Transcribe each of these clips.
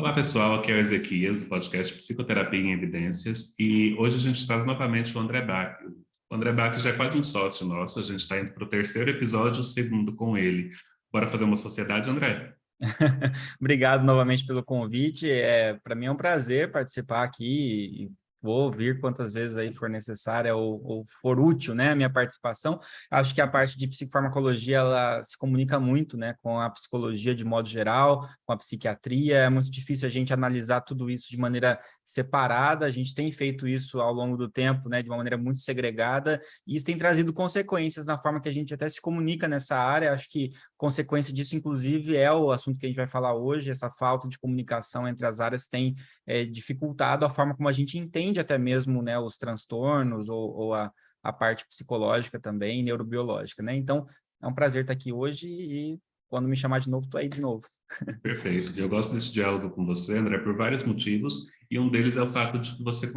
Olá pessoal, aqui é o Ezequias, do podcast Psicoterapia em Evidências, e hoje a gente traz novamente o André Bach. O André Bach já é quase um sócio nosso, a gente está indo para o terceiro episódio, o segundo com ele. Bora fazer uma sociedade, André? Obrigado novamente pelo convite. Para mim é um prazer participar aqui e vou vir quantas vezes aí for necessária ou for útil, né, a minha participação. Acho que a parte de psicofarmacologia, ela se comunica muito, né, com a psicologia de modo geral, com a psiquiatria. É muito difícil a gente analisar tudo isso de maneira separada. A gente tem feito isso ao longo do tempo, né, de uma maneira muito segregada, e isso tem trazido consequências na forma que a gente até se comunica nessa área. Acho que consequência disso, inclusive, é o assunto que a gente vai falar hoje. Essa falta de comunicação entre as áreas tem dificultado a forma como a gente entende até mesmo, né, os transtornos ou a parte psicológica também, neurobiológica, né? Então, é um prazer estar aqui hoje e quando me chamar de novo, estou aí de novo. Perfeito. Eu gosto desse diálogo com você, André, por vários motivos, e um deles é o fato de que você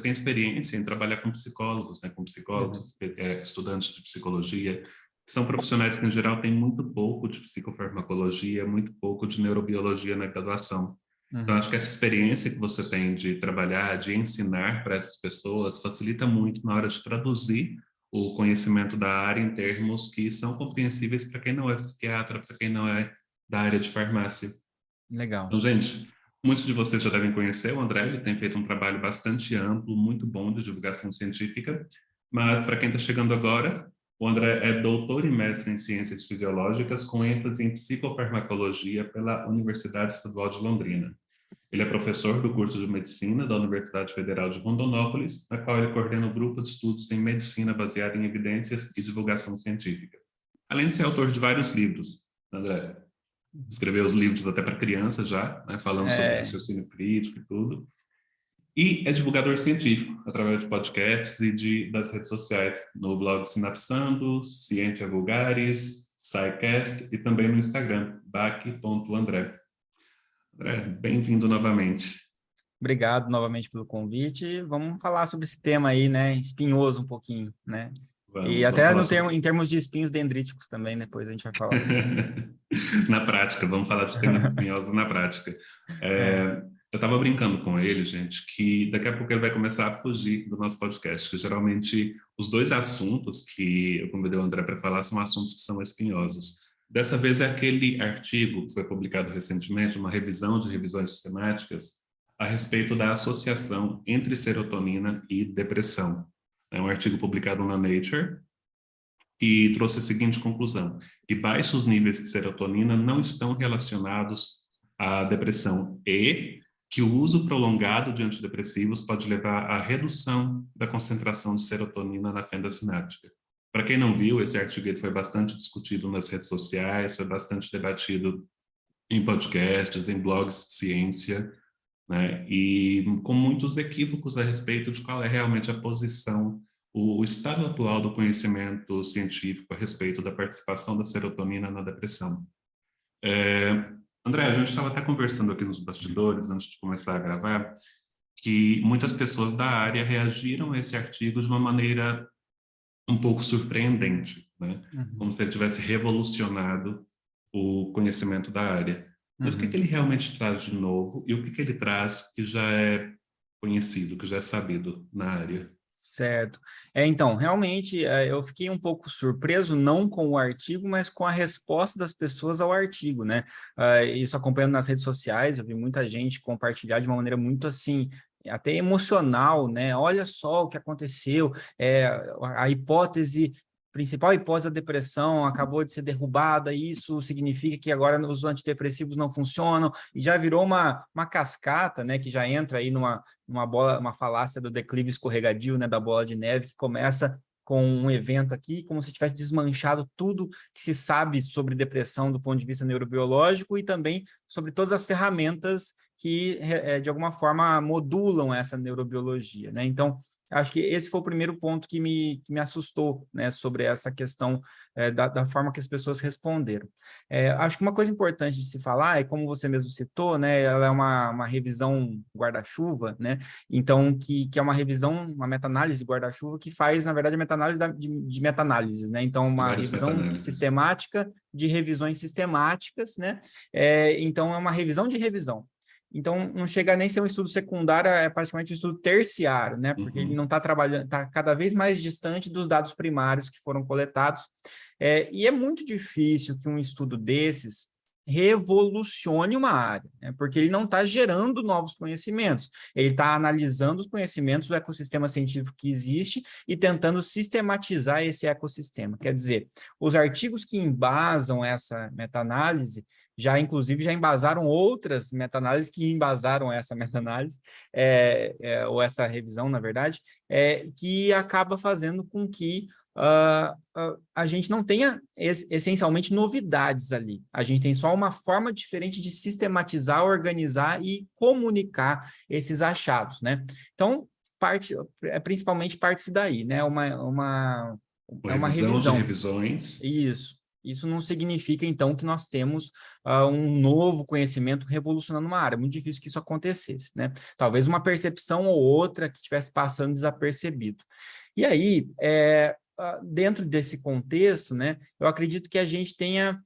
tem experiência em trabalhar com psicólogos, né, com Uhum. psicólogos, estudantes de psicologia, que são profissionais que, em geral, têm muito pouco de psicofarmacologia, muito pouco de neurobiologia na graduação. Então, Uhum. acho que essa experiência que você tem de trabalhar, de ensinar para essas pessoas, facilita muito na hora de traduzir o conhecimento da área em termos que são compreensíveis para quem não é psiquiatra, para quem não é da área de farmácia. Legal. Então, gente, muitos de vocês já devem conhecer o André, ele tem feito um trabalho bastante amplo, muito bom de divulgação científica, mas para quem está chegando agora, o André é doutor e mestre em ciências fisiológicas com ênfase em psicofarmacologia pela Universidade Estadual de Londrina. Ele é professor do curso de medicina da Universidade Federal de Rondonópolis, na qual ele coordena o grupo de estudos em medicina baseada em evidências e divulgação científica. Além de ser autor de vários livros, André escreveu os livros até para crianças já, né, falando sobre É, raciocínio crítico e tudo. E é divulgador científico, através de podcasts e das redes sociais, no blog Sinapsando, Ciência Vulgares, SciCast e também no Instagram, bac.andré. André, bem-vindo novamente. obrigado novamente pelo convite. Vamos falar sobre esse tema aí, né, espinhoso um pouquinho, né? E Vamos até falar no sobre... termo, em termos de espinhos dendríticos também, depois a gente vai falar. Na prática, vamos falar de temas espinhosos na prática. É. Eu estava brincando com ele, gente, que daqui a pouco ele vai começar a fugir do nosso podcast, que geralmente os dois assuntos que eu convidei o André para falar são assuntos que são espinhosos. Dessa vez é aquele artigo que foi publicado recentemente, uma revisão de revisões sistemáticas, a respeito da associação entre serotonina e depressão. É um artigo publicado na Nature, e trouxe a seguinte conclusão, que baixos níveis de serotonina não estão relacionados à depressão e que o uso prolongado de antidepressivos pode levar à redução da concentração de serotonina na fenda sináptica. Para quem não viu, esse artigo ele foi bastante discutido nas redes sociais, foi bastante debatido em podcasts, em blogs de ciência, né? E com muitos equívocos a respeito de qual é realmente a posição, o estado atual do conhecimento científico a respeito da participação da serotonina na depressão. É, André, a gente estava até conversando aqui nos bastidores, antes de começar a gravar, que muitas pessoas da área reagiram a esse artigo de uma maneira um pouco surpreendente, né? Como Uhum. se ele tivesse revolucionado o conhecimento da área. Mas o que Uhum. ele realmente traz de novo e o que ele traz que já é conhecido, que já é sabido na área? Certo. Então, realmente, eu fiquei um pouco surpreso, não com o artigo, mas com a resposta das pessoas ao artigo, né? Isso acompanhando nas redes sociais, eu vi muita gente compartilhar de uma maneira muito assim, até emocional, né? Olha só o que aconteceu, a hipótese, principal hipótese da depressão acabou de ser derrubada, e isso significa que agora os antidepressivos não funcionam, e já virou uma cascata, né? Que já entra aí numa bola, uma falácia do declive escorregadio, né, da bola de neve, que começa com um evento aqui, como se tivesse desmanchado tudo que se sabe sobre depressão do ponto de vista neurobiológico e também sobre todas as ferramentas que, de alguma forma, modulam essa neurobiologia, né? Então, acho que esse foi o primeiro ponto que me assustou, né, sobre essa questão da forma que as pessoas responderam. Acho que uma coisa importante de se falar é, como você mesmo citou, né, ela é uma revisão guarda-chuva, né, então que é uma revisão, uma meta-análise guarda-chuva que faz, na verdade, a meta-análise de meta-análises, né, então uma Várias revisão meta-análises. sistemática de revisões sistemáticas, né, então é uma revisão de revisão. Então, não chega nem a ser um estudo secundário, é praticamente um estudo terciário, né? Porque ele não está trabalhando, está cada vez mais distante dos dados primários que foram coletados. E é muito difícil que um estudo desses revolucione uma área, né? Porque ele não está gerando novos conhecimentos, ele está analisando os conhecimentos do ecossistema científico que existe e tentando sistematizar esse ecossistema. Quer dizer, os artigos que embasam essa meta-análise inclusive, já embasaram outras meta-análises que embasaram essa meta-análise, ou essa revisão, na verdade, que acaba fazendo com que a gente não tenha essencialmente novidades ali. A gente tem só uma forma diferente de sistematizar, organizar e comunicar esses achados, né? Então, principalmente parte daí, né? Uma É uma revisão de revisão. revisões. Isso não significa, então, que nós temos um novo conhecimento revolucionando uma área. É muito difícil que isso acontecesse, né? Talvez uma percepção ou outra que estivesse passando desapercebido. E aí, dentro desse contexto, né, eu acredito que a gente tenha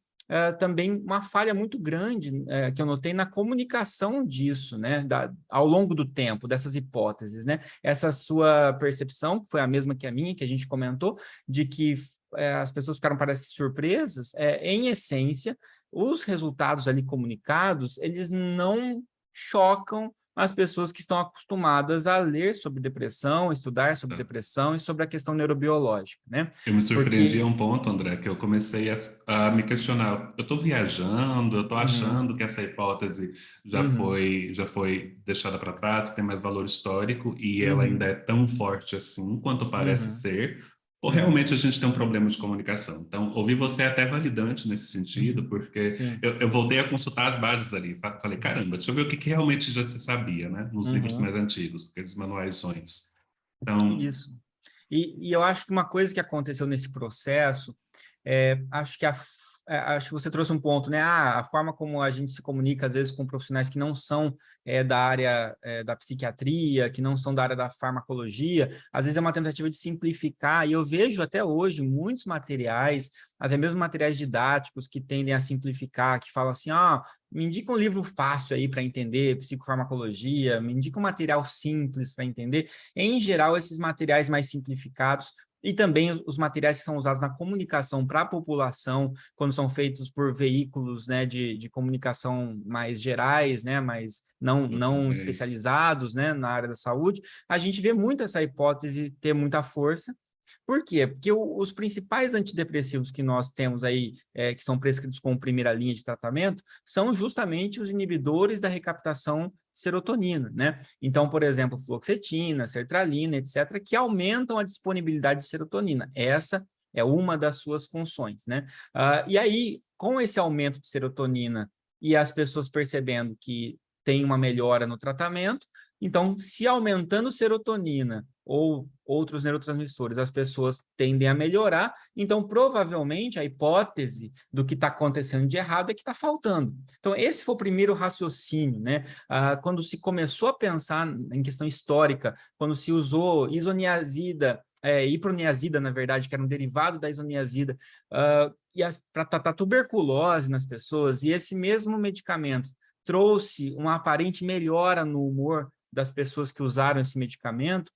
também uma falha muito grande que eu notei na comunicação disso, né, ao longo do tempo, dessas hipóteses, né? Essa sua percepção, que foi a mesma que a minha, que a gente comentou, de que as pessoas ficaram, parece, surpresas, em essência, os resultados ali comunicados, eles não chocam as pessoas que estão acostumadas a ler sobre depressão, estudar sobre depressão e sobre a questão neurobiológica, né? Eu me surpreendi Porque... a um ponto, André, que eu comecei a me questionar. Eu estou viajando, eu estou Uhum, achando que essa hipótese uhum, já foi deixada para trás, que tem mais valor histórico, e ela ainda uhum, é tão forte assim quanto parece uhum, ser, ou uhum, realmente a gente tem um problema de comunicação? Então, ouvir você é até validante nesse sentido, uhum. porque Sim. eu voltei a consultar as bases ali. Falei, caramba, deixa eu ver o que, que realmente já se sabia, né? Nos livros Uhum. mais antigos, aqueles manuaisões. Então, Isso. E eu acho que uma coisa que aconteceu nesse processo, acho que acho que você trouxe um ponto, né? A forma como a gente se comunica, às vezes, com profissionais que não são da área da psiquiatria, que não são da área da farmacologia, às vezes é uma tentativa de simplificar, e eu vejo até hoje muitos materiais, até mesmo materiais didáticos, que tendem a simplificar, que falam assim, me indica um livro fácil aí para entender psicofarmacologia, me indica um material simples para entender. Em geral, esses materiais mais simplificados e também os materiais que são usados na comunicação para a população, quando são feitos por veículos, né, de comunicação mais gerais, né, mas não é especializados, né, na área da saúde, a gente vê muito essa hipótese ter muita força. Por quê? Porque os principais antidepressivos que nós temos aí, que são prescritos como primeira linha de tratamento, são justamente os inibidores da recaptação de serotonina, né? Então, por exemplo, fluoxetina, sertralina, etc., que aumentam a disponibilidade de serotonina. Essa é uma das suas funções, né? E aí, com esse aumento de serotonina e as pessoas percebendo que tem uma melhora no tratamento, então, se aumentando serotonina ou outros neurotransmissores, as pessoas tendem a melhorar, então provavelmente a hipótese do que está acontecendo de errado é que está faltando. Então, esse foi o primeiro raciocínio, né? Quando se começou a pensar em questão histórica, quando se usou isoniazida, iproniazida, na verdade, que era um derivado da isoniazida, para tratar tuberculose nas pessoas, e esse mesmo medicamento trouxe uma aparente melhora no humor das pessoas que usaram esse medicamento,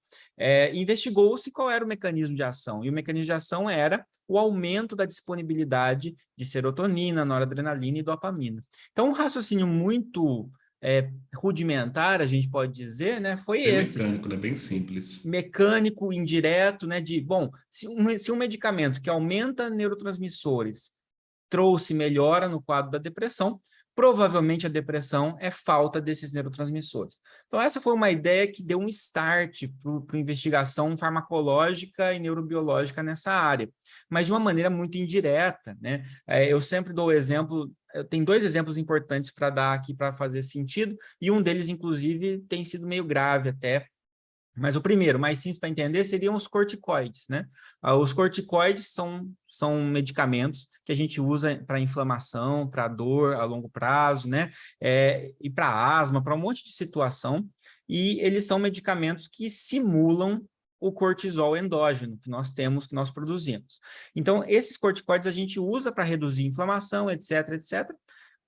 investigou-se qual era o mecanismo de ação. E o mecanismo de ação era o aumento da disponibilidade de serotonina, noradrenalina e dopamina. Então, um raciocínio muito rudimentar, a gente pode dizer, né, foi bem esse. mecânico, né? Bem simples. Mecânico, indireto, né, bom, se um medicamento que aumenta neurotransmissores trouxe melhora no quadro da depressão, provavelmente a depressão é falta desses neurotransmissores. Então, essa foi uma ideia que deu um start para a investigação farmacológica e neurobiológica nessa área, mas de uma maneira muito indireta, né? Eu sempre dou o exemplo, tem dois exemplos importantes para dar aqui para fazer sentido, e um deles, inclusive, tem sido meio grave até. Mas o primeiro, mais simples para entender, seriam os corticoides, né? Os corticoides são medicamentos que a gente usa para inflamação, para dor a longo prazo, né? E para asma, para um monte de situação. E eles são medicamentos que simulam o cortisol endógeno que nós temos, que nós produzimos. Então, esses corticoides a gente usa para reduzir inflamação, etc, etc.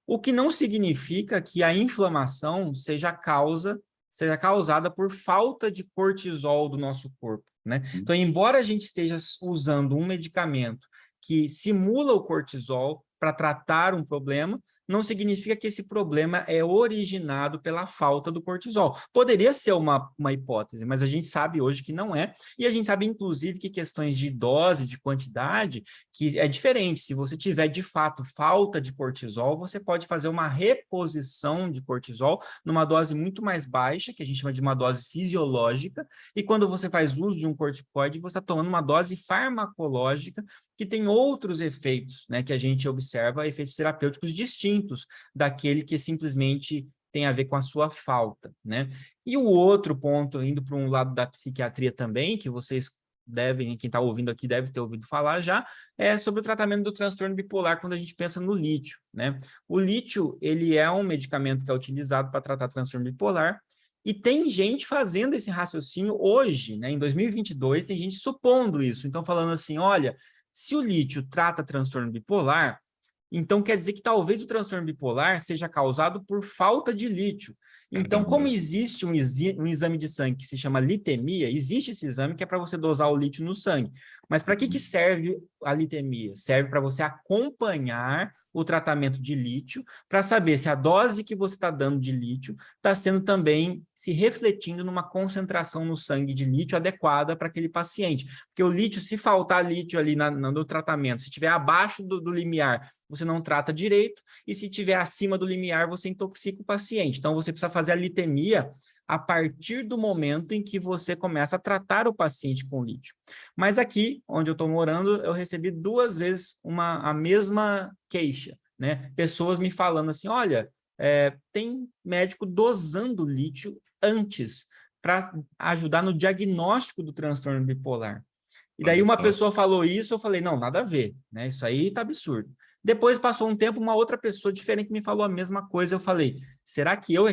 O que não significa que a inflamação seja causada por falta de cortisol do nosso corpo, né? Então, embora a gente esteja usando um medicamento que simula o cortisol para tratar um problema, não significa que esse problema é originado pela falta do cortisol. Poderia ser uma hipótese, mas a gente sabe hoje que não é, e a gente sabe, inclusive, que questões de dose, de quantidade, que é diferente. Se você tiver, de fato, falta de cortisol, você pode fazer uma reposição de cortisol numa dose muito mais baixa, que a gente chama de uma dose fisiológica, e quando você faz uso de um corticoide, você está tomando uma dose farmacológica que tem outros efeitos, né, que a gente observa, efeitos terapêuticos distintos daquele que simplesmente tem a ver com a sua falta, né? E o outro ponto, indo para um lado da psiquiatria também, que vocês devem, quem está ouvindo aqui deve ter ouvido falar já, é sobre o tratamento do transtorno bipolar quando a gente pensa no lítio, né? O lítio, ele é um medicamento que é utilizado para tratar transtorno bipolar, e tem gente fazendo esse raciocínio hoje, né? Em 2022, tem gente supondo isso. Então, falando assim, olha, se o lítio trata transtorno bipolar, então quer dizer que talvez o transtorno bipolar seja causado por falta de lítio. Então, como existe um exame de sangue que se chama litemia, existe esse exame que é para você dosar o lítio no sangue. Mas para que serve a litemia? Serve para você acompanhar o tratamento de lítio, para saber se a dose que você está dando de lítio está sendo também se refletindo numa concentração no sangue de lítio adequada para aquele paciente. Porque o lítio, se faltar lítio ali no tratamento, se estiver abaixo do limiar, você não trata direito, e se estiver acima do limiar, você intoxica o paciente. Então, você precisa fazer a litemia a partir do momento em que você começa a tratar o paciente com lítio. Mas aqui, onde eu estou morando, eu recebi 2 vezes a mesma queixa, né? Pessoas me falando assim, olha, tem médico dosando lítio antes para ajudar no diagnóstico do transtorno bipolar. E daí uma pessoa falou isso, eu falei, não, nada a ver, né? Isso aí tá absurdo. Depois passou um tempo, uma outra pessoa diferente me falou a mesma coisa, eu falei, será que eu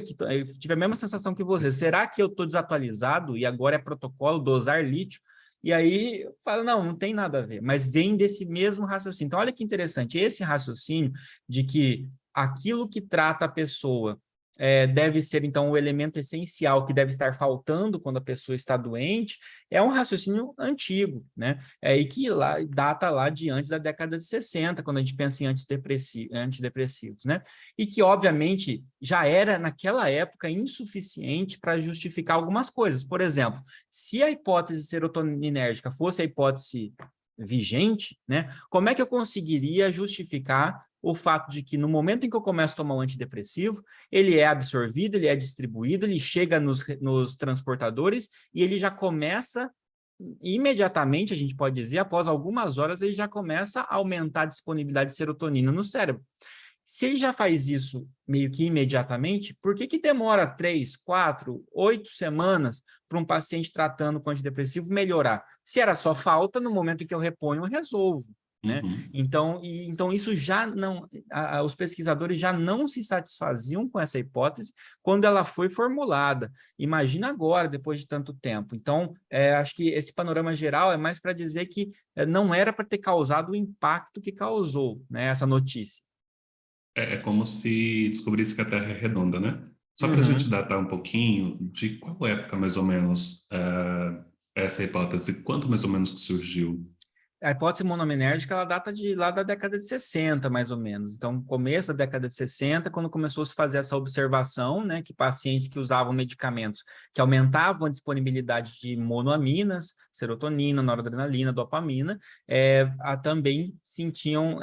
tive a mesma sensação que você, será que eu estou desatualizado e agora é protocolo dosar lítio? E aí eu falo, não tem nada a ver, mas vem desse mesmo raciocínio. Então, olha que interessante, esse raciocínio de que aquilo que trata a pessoa deve ser, então, o elemento essencial que deve estar faltando quando a pessoa está doente, é um raciocínio antigo, né? E que data lá de antes da década de 60, quando a gente pensa em antidepressivos, né? E que, obviamente, já era, naquela época, insuficiente para justificar algumas coisas. Por exemplo, se a hipótese serotoninérgica fosse a hipótese vigente, né? Como é que eu conseguiria justificar o fato de que no momento em que eu começo a tomar um antidepressivo, ele é absorvido, ele é distribuído, ele chega nos transportadores e ele já começa imediatamente, a gente pode dizer, após algumas horas, ele já começa a aumentar a disponibilidade de serotonina no cérebro. Se ele já faz isso meio que imediatamente, por que demora 3, 4, 8 semanas para um paciente tratando com antidepressivo melhorar? Se era só falta, no momento em que eu reponho, eu resolvo. Né? Então, isso já não... os pesquisadores já não se satisfaziam com essa hipótese quando ela foi formulada. Imagina agora, depois de tanto tempo. Então, acho que esse panorama geral é mais para dizer que não era para ter causado o impacto que causou, né, essa notícia. É como se descobrisse que a Terra é redonda, né? Só para a gente datar um pouquinho, de qual época, mais ou menos, essa hipótese, quando mais ou menos que surgiu? A hipótese monominérgica, ela data lá da década de 60, mais ou menos. Então, começo da década de 60, quando começou a se fazer essa observação, né, que pacientes que usavam medicamentos que aumentavam a disponibilidade de monoaminas, serotonina, noradrenalina, dopamina, também sentiam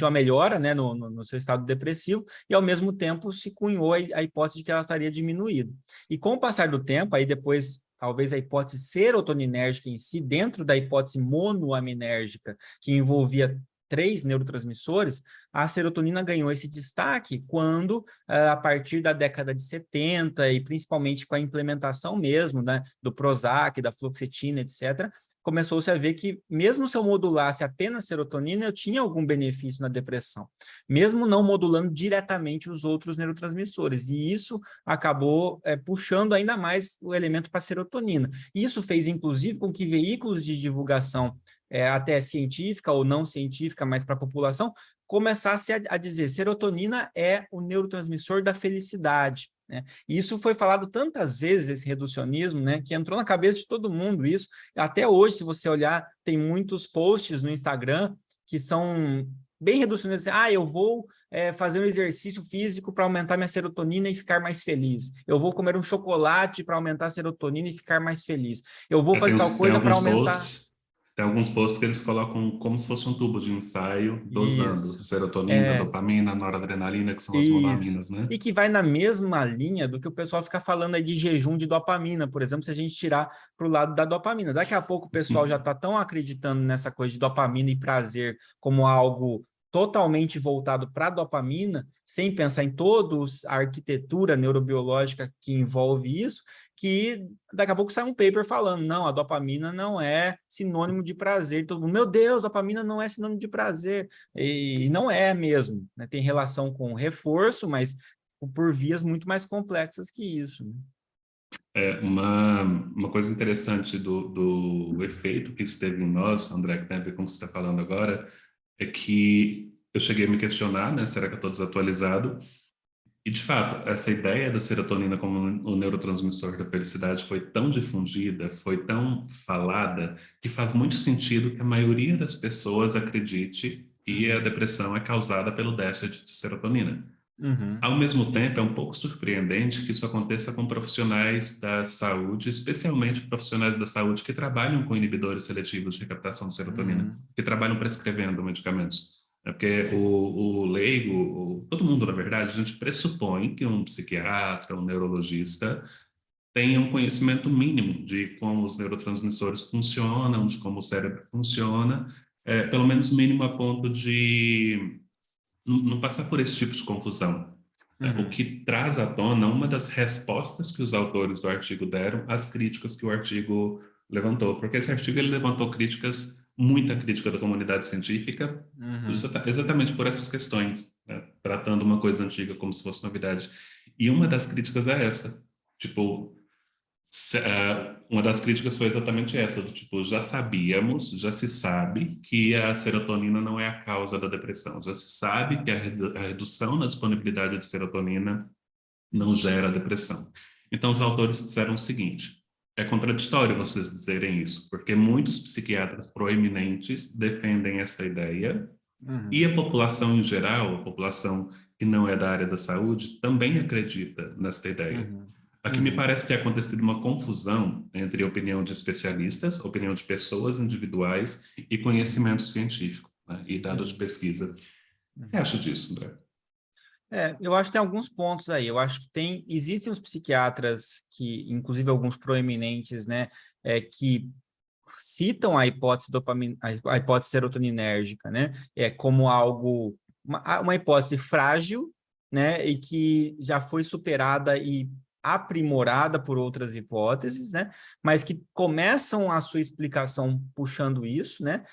uma melhora, né, no seu estado depressivo, e ao mesmo tempo se cunhou a hipótese de que ela estaria diminuída. E com o passar do tempo, aí depois talvez a hipótese serotoninérgica em si, dentro da hipótese monoaminérgica, que envolvia 3 neurotransmissores, a serotonina ganhou esse destaque quando, a partir da década de 70, e principalmente com a implementação mesmo, né, do Prozac, da fluoxetina, etc., começou-se a ver que, mesmo se eu modulasse apenas serotonina, eu tinha algum benefício na depressão, mesmo não modulando diretamente os outros neurotransmissores. E isso acabou puxando ainda mais o elemento para a serotonina. Isso fez, inclusive, com que veículos de divulgação até científica ou não científica, mas para a população, começasse a dizer, serotonina é o neurotransmissor da felicidade, né? E isso foi falado tantas vezes, esse reducionismo, né, que entrou na cabeça de todo mundo isso. Até hoje, se você olhar, tem muitos posts no Instagram que são bem reducionistas. Eu vou fazer um exercício físico para aumentar minha serotonina e ficar mais feliz. Eu vou comer um chocolate para aumentar a serotonina e ficar mais feliz. Eu vou fazer tal Tem coisa para aumentar... alguns posts que eles colocam como se fosse um tubo de ensaio, dosando Isso. serotonina, É, dopamina, noradrenalina, que são as isso. monaminas, né? E que vai na mesma linha do que o pessoal fica falando aí de jejum de dopamina, por exemplo, se a gente tirar para o lado da dopamina. Daqui a pouco o pessoal já está tão acreditando nessa coisa de dopamina e prazer como algo totalmente voltado para a dopamina, sem pensar em toda a arquitetura neurobiológica que envolve isso, que daqui a pouco sai um paper falando, não, a dopamina não é sinônimo de prazer. Todo mundo, meu Deus, dopamina não é sinônimo de prazer. E não é mesmo, né? Tem relação com reforço, mas por vias muito mais complexas que isso, né? Uma coisa interessante do efeito que isso teve em nós, André, que tem a ver com o que você está falando agora, é que eu cheguei a me questionar, né? Será que eu estou desatualizado? E, de fato, essa ideia da serotonina como o neurotransmissor da felicidade foi tão difundida, foi tão falada, que faz muito sentido que a maioria das pessoas acredite que a Uhum. depressão é causada pelo déficit de serotonina. Uhum. Ao mesmo Sim. tempo, é um pouco surpreendente que isso aconteça com profissionais da saúde, especialmente profissionais da saúde que trabalham com inibidores seletivos de recaptação de serotonina, Uhum. que trabalham prescrevendo medicamentos. É porque o leigo, todo mundo, na verdade, a gente pressupõe que um psiquiatra, um neurologista tenha um conhecimento mínimo de como os neurotransmissores funcionam, de como o cérebro funciona, pelo menos mínimo a ponto de não passar por esse tipo de confusão. O Uhum. que traz à tona uma das respostas que os autores do artigo deram às críticas que o artigo levantou, porque esse artigo ele levantou críticas, muita crítica da comunidade científica, Uhum. exatamente por essas questões, né? Tratando uma coisa antiga como se fosse novidade. E uma das críticas é essa, tipo, uma das críticas foi exatamente essa, do tipo, já sabíamos, já se sabe que a serotonina não é a causa da depressão, já se sabe que a redução na disponibilidade de serotonina não gera depressão. Então, os Uhum. autores disseram o seguinte: é contraditório vocês dizerem isso, porque muitos psiquiatras proeminentes defendem essa ideia e Uhum. a população em geral, a população que não é da área da saúde, também acredita nesta ideia. Uhum. Aqui me Uhum. parece ter acontecido uma confusão entre opinião de especialistas, opinião de pessoas individuais e conhecimento científico, né, e dados de Uhum. pesquisa. O que você Uhum. acha disso, André? Eu acho que tem alguns pontos aí. Eu acho que existem os psiquiatras que, inclusive alguns proeminentes, né, que citam a hipótese a hipótese serotoninérgica, né, como algo, uma hipótese frágil, né, e que já foi superada e aprimorada por outras hipóteses, né, mas que começam a sua explicação puxando isso, né,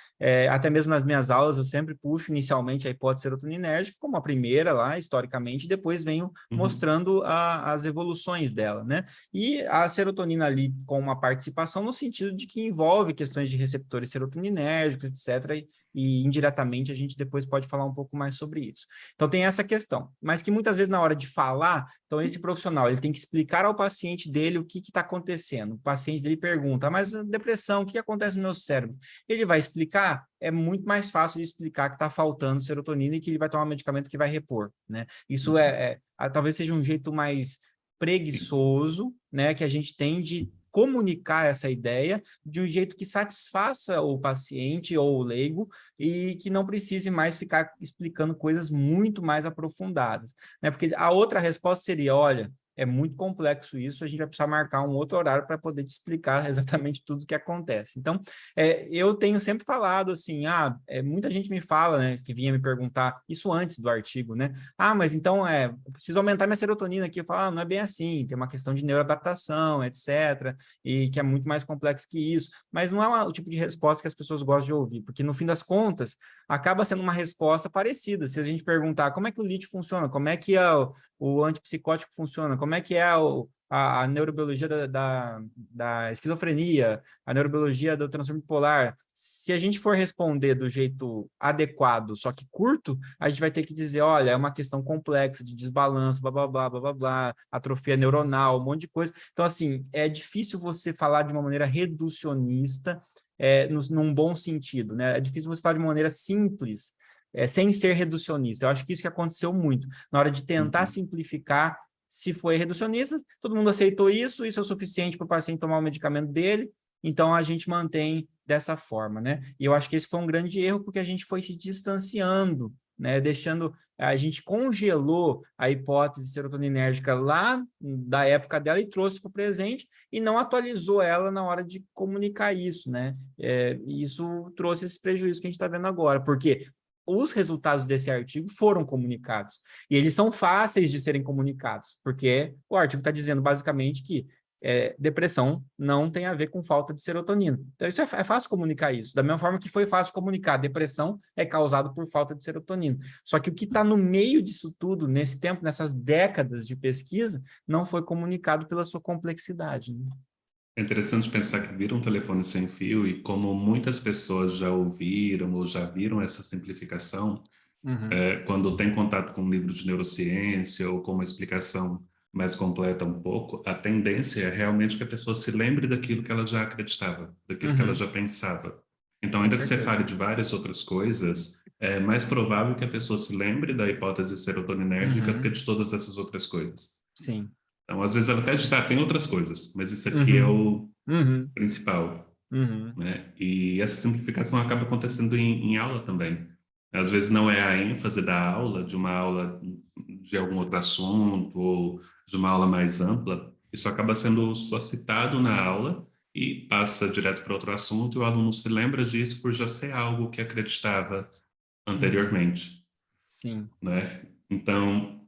até mesmo nas minhas aulas eu sempre puxo inicialmente a hipótese serotoninérgica como a primeira lá, historicamente, e depois venho Uhum, mostrando as evoluções dela, né, e a serotonina ali com uma participação no sentido de que envolve questões de receptores serotoninérgicos, etc., e indiretamente a gente depois pode falar um pouco mais sobre isso. Então tem essa questão, mas que muitas vezes na hora de falar, então esse profissional ele tem que explicar ao paciente dele o que está acontecendo. O paciente dele pergunta, mas a depressão, o que acontece no meu cérebro? Ele vai explicar, é muito mais fácil de explicar que está faltando serotonina e que ele vai tomar um medicamento que vai repor, né? Isso uhum. talvez seja um jeito mais Sim. preguiçoso, né, que a gente tem de comunicar essa ideia de um jeito que satisfaça o paciente ou o leigo e que não precise mais ficar explicando coisas muito mais aprofundadas, né? Porque a outra resposta seria, olha, é muito complexo isso, a gente vai precisar marcar um outro horário para poder te explicar exatamente tudo o que acontece. Então, eu tenho sempre falado assim, muita gente me fala, né, que vinha me perguntar isso antes do artigo, né? Mas então eu preciso aumentar minha serotonina aqui. Eu falo, não é bem assim, tem uma questão de neuroadaptação, etc., e que é muito mais complexo que isso. Mas não é o tipo de resposta que as pessoas gostam de ouvir, porque no fim das contas, acaba sendo uma resposta parecida. Se a gente perguntar como é que o lítio funciona, como é que o antipsicótico funciona, como é que é a neurobiologia da esquizofrenia, a neurobiologia do transtorno bipolar, se a gente for responder do jeito adequado, só que curto, a gente vai ter que dizer, olha, é uma questão complexa de desbalanço, blá, blá, blá, blá, blá, blá, atrofia neuronal, um monte de coisa. Então, assim, é difícil você falar de uma maneira reducionista, num bom sentido, né? É difícil você falar de uma maneira simples, sem ser reducionista. Eu acho que isso que aconteceu muito. Na hora de tentar simplificar, se foi reducionista, todo mundo aceitou isso é o suficiente para o paciente tomar o medicamento dele, então a gente mantém dessa forma, né? E eu acho que esse foi um grande erro, porque a gente foi se distanciando, né? A gente congelou a hipótese serotoninérgica lá da época dela e trouxe para o presente e não atualizou ela na hora de comunicar isso, né? E isso trouxe esse prejuízo que a gente está vendo agora, porque os resultados desse artigo foram comunicados. E eles são fáceis de serem comunicados, porque o artigo está dizendo basicamente que depressão não tem a ver com falta de serotonina. Então, isso é fácil comunicar isso. Da mesma forma que foi fácil comunicar, depressão é causada por falta de serotonina. Só que o que está no meio disso tudo, nesse tempo, nessas décadas de pesquisa, não foi comunicado pela sua complexidade, né? É interessante pensar que vira um telefone sem fio e como muitas pessoas já ouviram ou já viram essa simplificação, quando tem contato com um livro de neurociência ou com uma explicação mais completa um pouco, a tendência é realmente que a pessoa se lembre daquilo que ela já acreditava, daquilo que ela já pensava. Então, Com ainda que você certeza. fale de várias outras coisas, é mais provável que a pessoa se lembre da hipótese serotoninérgica do que de todas essas outras coisas. Sim. Então, às vezes ela até diz, tem outras coisas, mas isso aqui é Uhum. o Uhum. principal, Uhum. né? E essa simplificação acaba acontecendo em aula também. Às vezes não é a ênfase da aula, de uma aula de algum outro assunto, ou de uma aula mais ampla, isso acaba sendo só citado na aula e passa direto para outro assunto, e o aluno se lembra disso por já ser algo que acreditava Uhum. anteriormente, Sim. né? Então,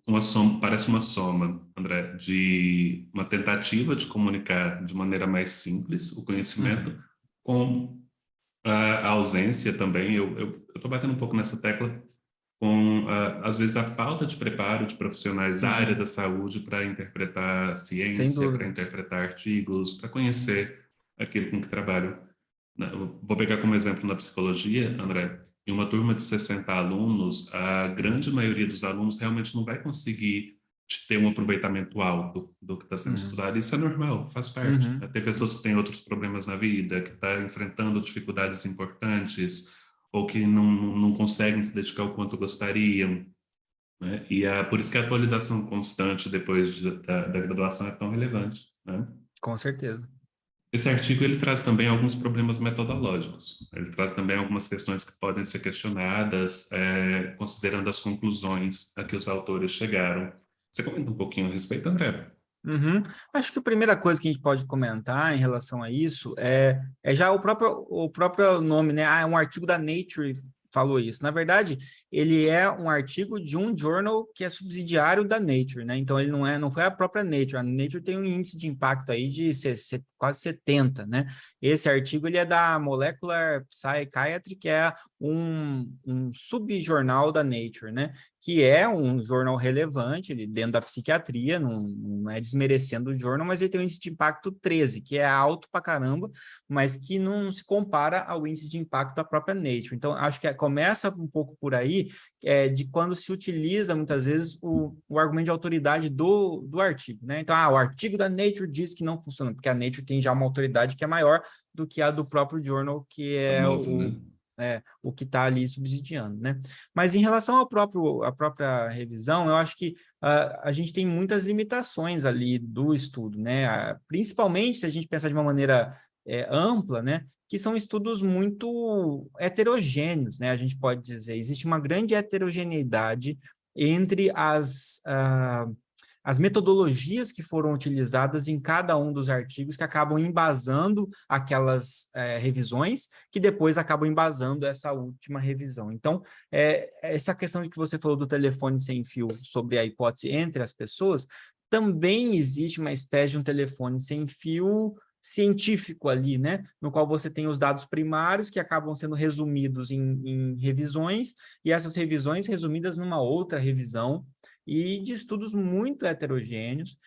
parece uma soma, André, de uma tentativa de comunicar de maneira mais simples o conhecimento Uhum. com a ausência também. Eu estou batendo um pouco nessa tecla com, às vezes, a falta de preparo de profissionais da área Sim. da saúde para interpretar Sem ciência, para dúvida. interpretar artigos, para conhecer aquilo com que trabalham. Eu vou pegar como exemplo na psicologia, André, em uma turma de 60 alunos, a grande maioria dos alunos realmente não vai conseguir ter um aproveitamento alto do que está sendo Uhum. estudado. Isso é normal, faz parte, né? Uhum. Tem pessoas que têm outros problemas na vida, que estão enfrentando dificuldades importantes, ou que não conseguem se dedicar o quanto gostariam, né? E por isso que a atualização constante depois da graduação é tão relevante, né? Com certeza. Esse artigo ele traz também alguns problemas metodológicos. Ele traz também algumas questões que podem ser questionadas, considerando as conclusões a que os autores chegaram. Você comenta um pouquinho a respeito, André? Uhum. Acho que a primeira coisa que a gente pode comentar em relação a isso é já o próprio nome, né? É um artigo da Nature falou isso. Na verdade, ele é um artigo de um journal que é subsidiário da Nature, né? Então, ele não foi a própria Nature. A Nature tem um índice de impacto aí de quase 70, né? Esse artigo, ele é da Molecular Psychiatry, que é um subjornal da Nature, né? Que é um jornal relevante, ele dentro da psiquiatria, não é desmerecendo o jornal, mas ele tem um índice de impacto 13, que é alto pra caramba, mas que não se compara ao índice de impacto da própria Nature. Então, acho que começa um pouco por aí, de quando se utiliza, muitas vezes, o argumento de autoridade do artigo, né? Então, o artigo da Nature diz que não funciona, porque a Nature tem já uma autoridade que é maior do que a do próprio journal, que é Famoso, né? o que está ali subsidiando, né? Mas em relação à própria revisão, eu acho que a gente tem muitas limitações ali do estudo, né? Principalmente se a gente pensar de uma maneira ampla, né? Que são estudos muito heterogêneos, né? A gente pode dizer, existe uma grande heterogeneidade entre as metodologias que foram utilizadas em cada um dos artigos que acabam embasando aquelas revisões, que depois acabam embasando essa última revisão. Então, essa questão de que você falou do telefone sem fio sobre a hipótese entre as pessoas, também existe uma espécie de um telefone sem fio científico ali, né? No qual você tem os dados primários que acabam sendo resumidos em revisões, e essas revisões resumidas numa outra revisão, e de estudos muito heterogêneos,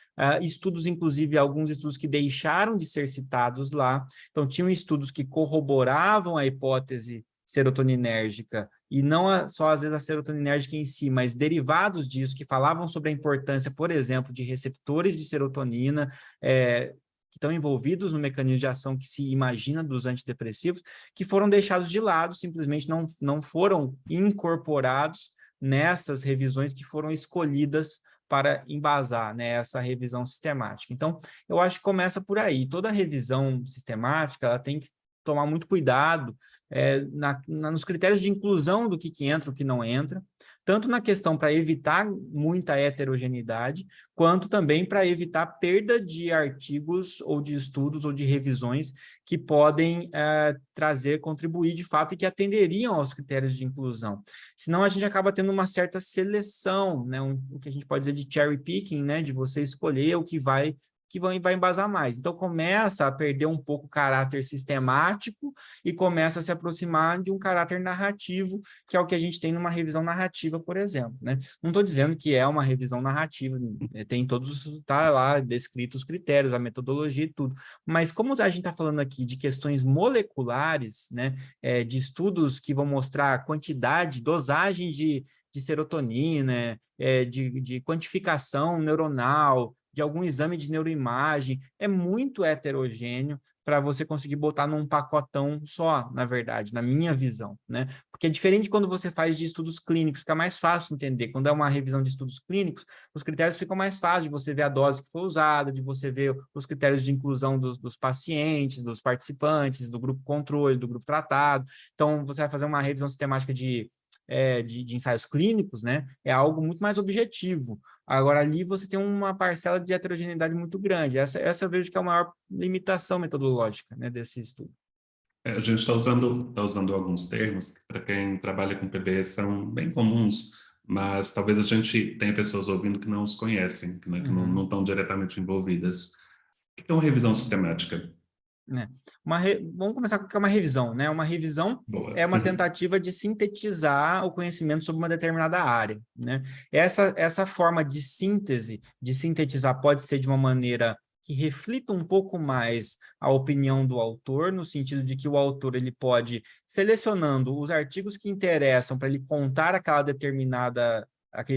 estudos, inclusive, alguns estudos que deixaram de ser citados lá. Então, tinham estudos que corroboravam a hipótese serotoninérgica, e não só, às vezes, a serotoninérgica em si, mas derivados disso, que falavam sobre a importância, por exemplo, de receptores de serotonina, que estão envolvidos no mecanismo de ação que se imagina dos antidepressivos, que foram deixados de lado, simplesmente não foram incorporados nessas revisões que foram escolhidas para embasar, né, essa revisão sistemática. Então, eu acho que começa por aí. Toda revisão sistemática, ela tem que tomar muito cuidado nos critérios de inclusão do que entra, o que não entra, tanto na questão para evitar muita heterogeneidade, quanto também para evitar perda de artigos ou de estudos ou de revisões que podem contribuir de fato e que atenderiam aos critérios de inclusão. Senão a gente acaba tendo uma certa seleção, né, o que a gente pode dizer de cherry picking, né, de você escolher o que vai embasar mais. Então, começa a perder um pouco o caráter sistemático e começa a se aproximar de um caráter narrativo, que é o que a gente tem numa revisão narrativa, por exemplo, né? Não estou dizendo que é uma revisão narrativa, tem tá lá descritos os critérios, a metodologia e tudo, mas como a gente está falando aqui de questões moleculares, né, de estudos que vão mostrar a quantidade, dosagem de serotonina, de quantificação neuronal, de algum exame de neuroimagem, é muito heterogêneo para você conseguir botar num pacotão só, na verdade, na minha visão, né? Porque é diferente quando você faz de estudos clínicos, fica mais fácil entender. Quando é uma revisão de estudos clínicos, os critérios ficam mais fáceis de você ver a dose que foi usada, de você ver os critérios de inclusão dos pacientes, dos participantes, do grupo controle, do grupo tratado. Então, você vai fazer uma revisão sistemática de ensaios clínicos, né? É algo muito mais objetivo. Agora, ali você tem uma parcela de heterogeneidade muito grande. Essa eu vejo que é a maior limitação metodológica, né, desse estudo. A gente está usando alguns termos que, para quem trabalha com PB, são bem comuns, mas talvez a gente tenha pessoas ouvindo que não os conhecem, que não estão diretamente envolvidas. O que é uma revisão sistemática? Vamos começar com o que é uma revisão, né? Uma revisão Boa. é uma tentativa de sintetizar o conhecimento sobre uma determinada área, né? Essa forma de síntese, de sintetizar, pode ser de uma maneira que reflita um pouco mais a opinião do autor, no sentido de que o autor ele pode, selecionando os artigos que interessam para ele contar aquele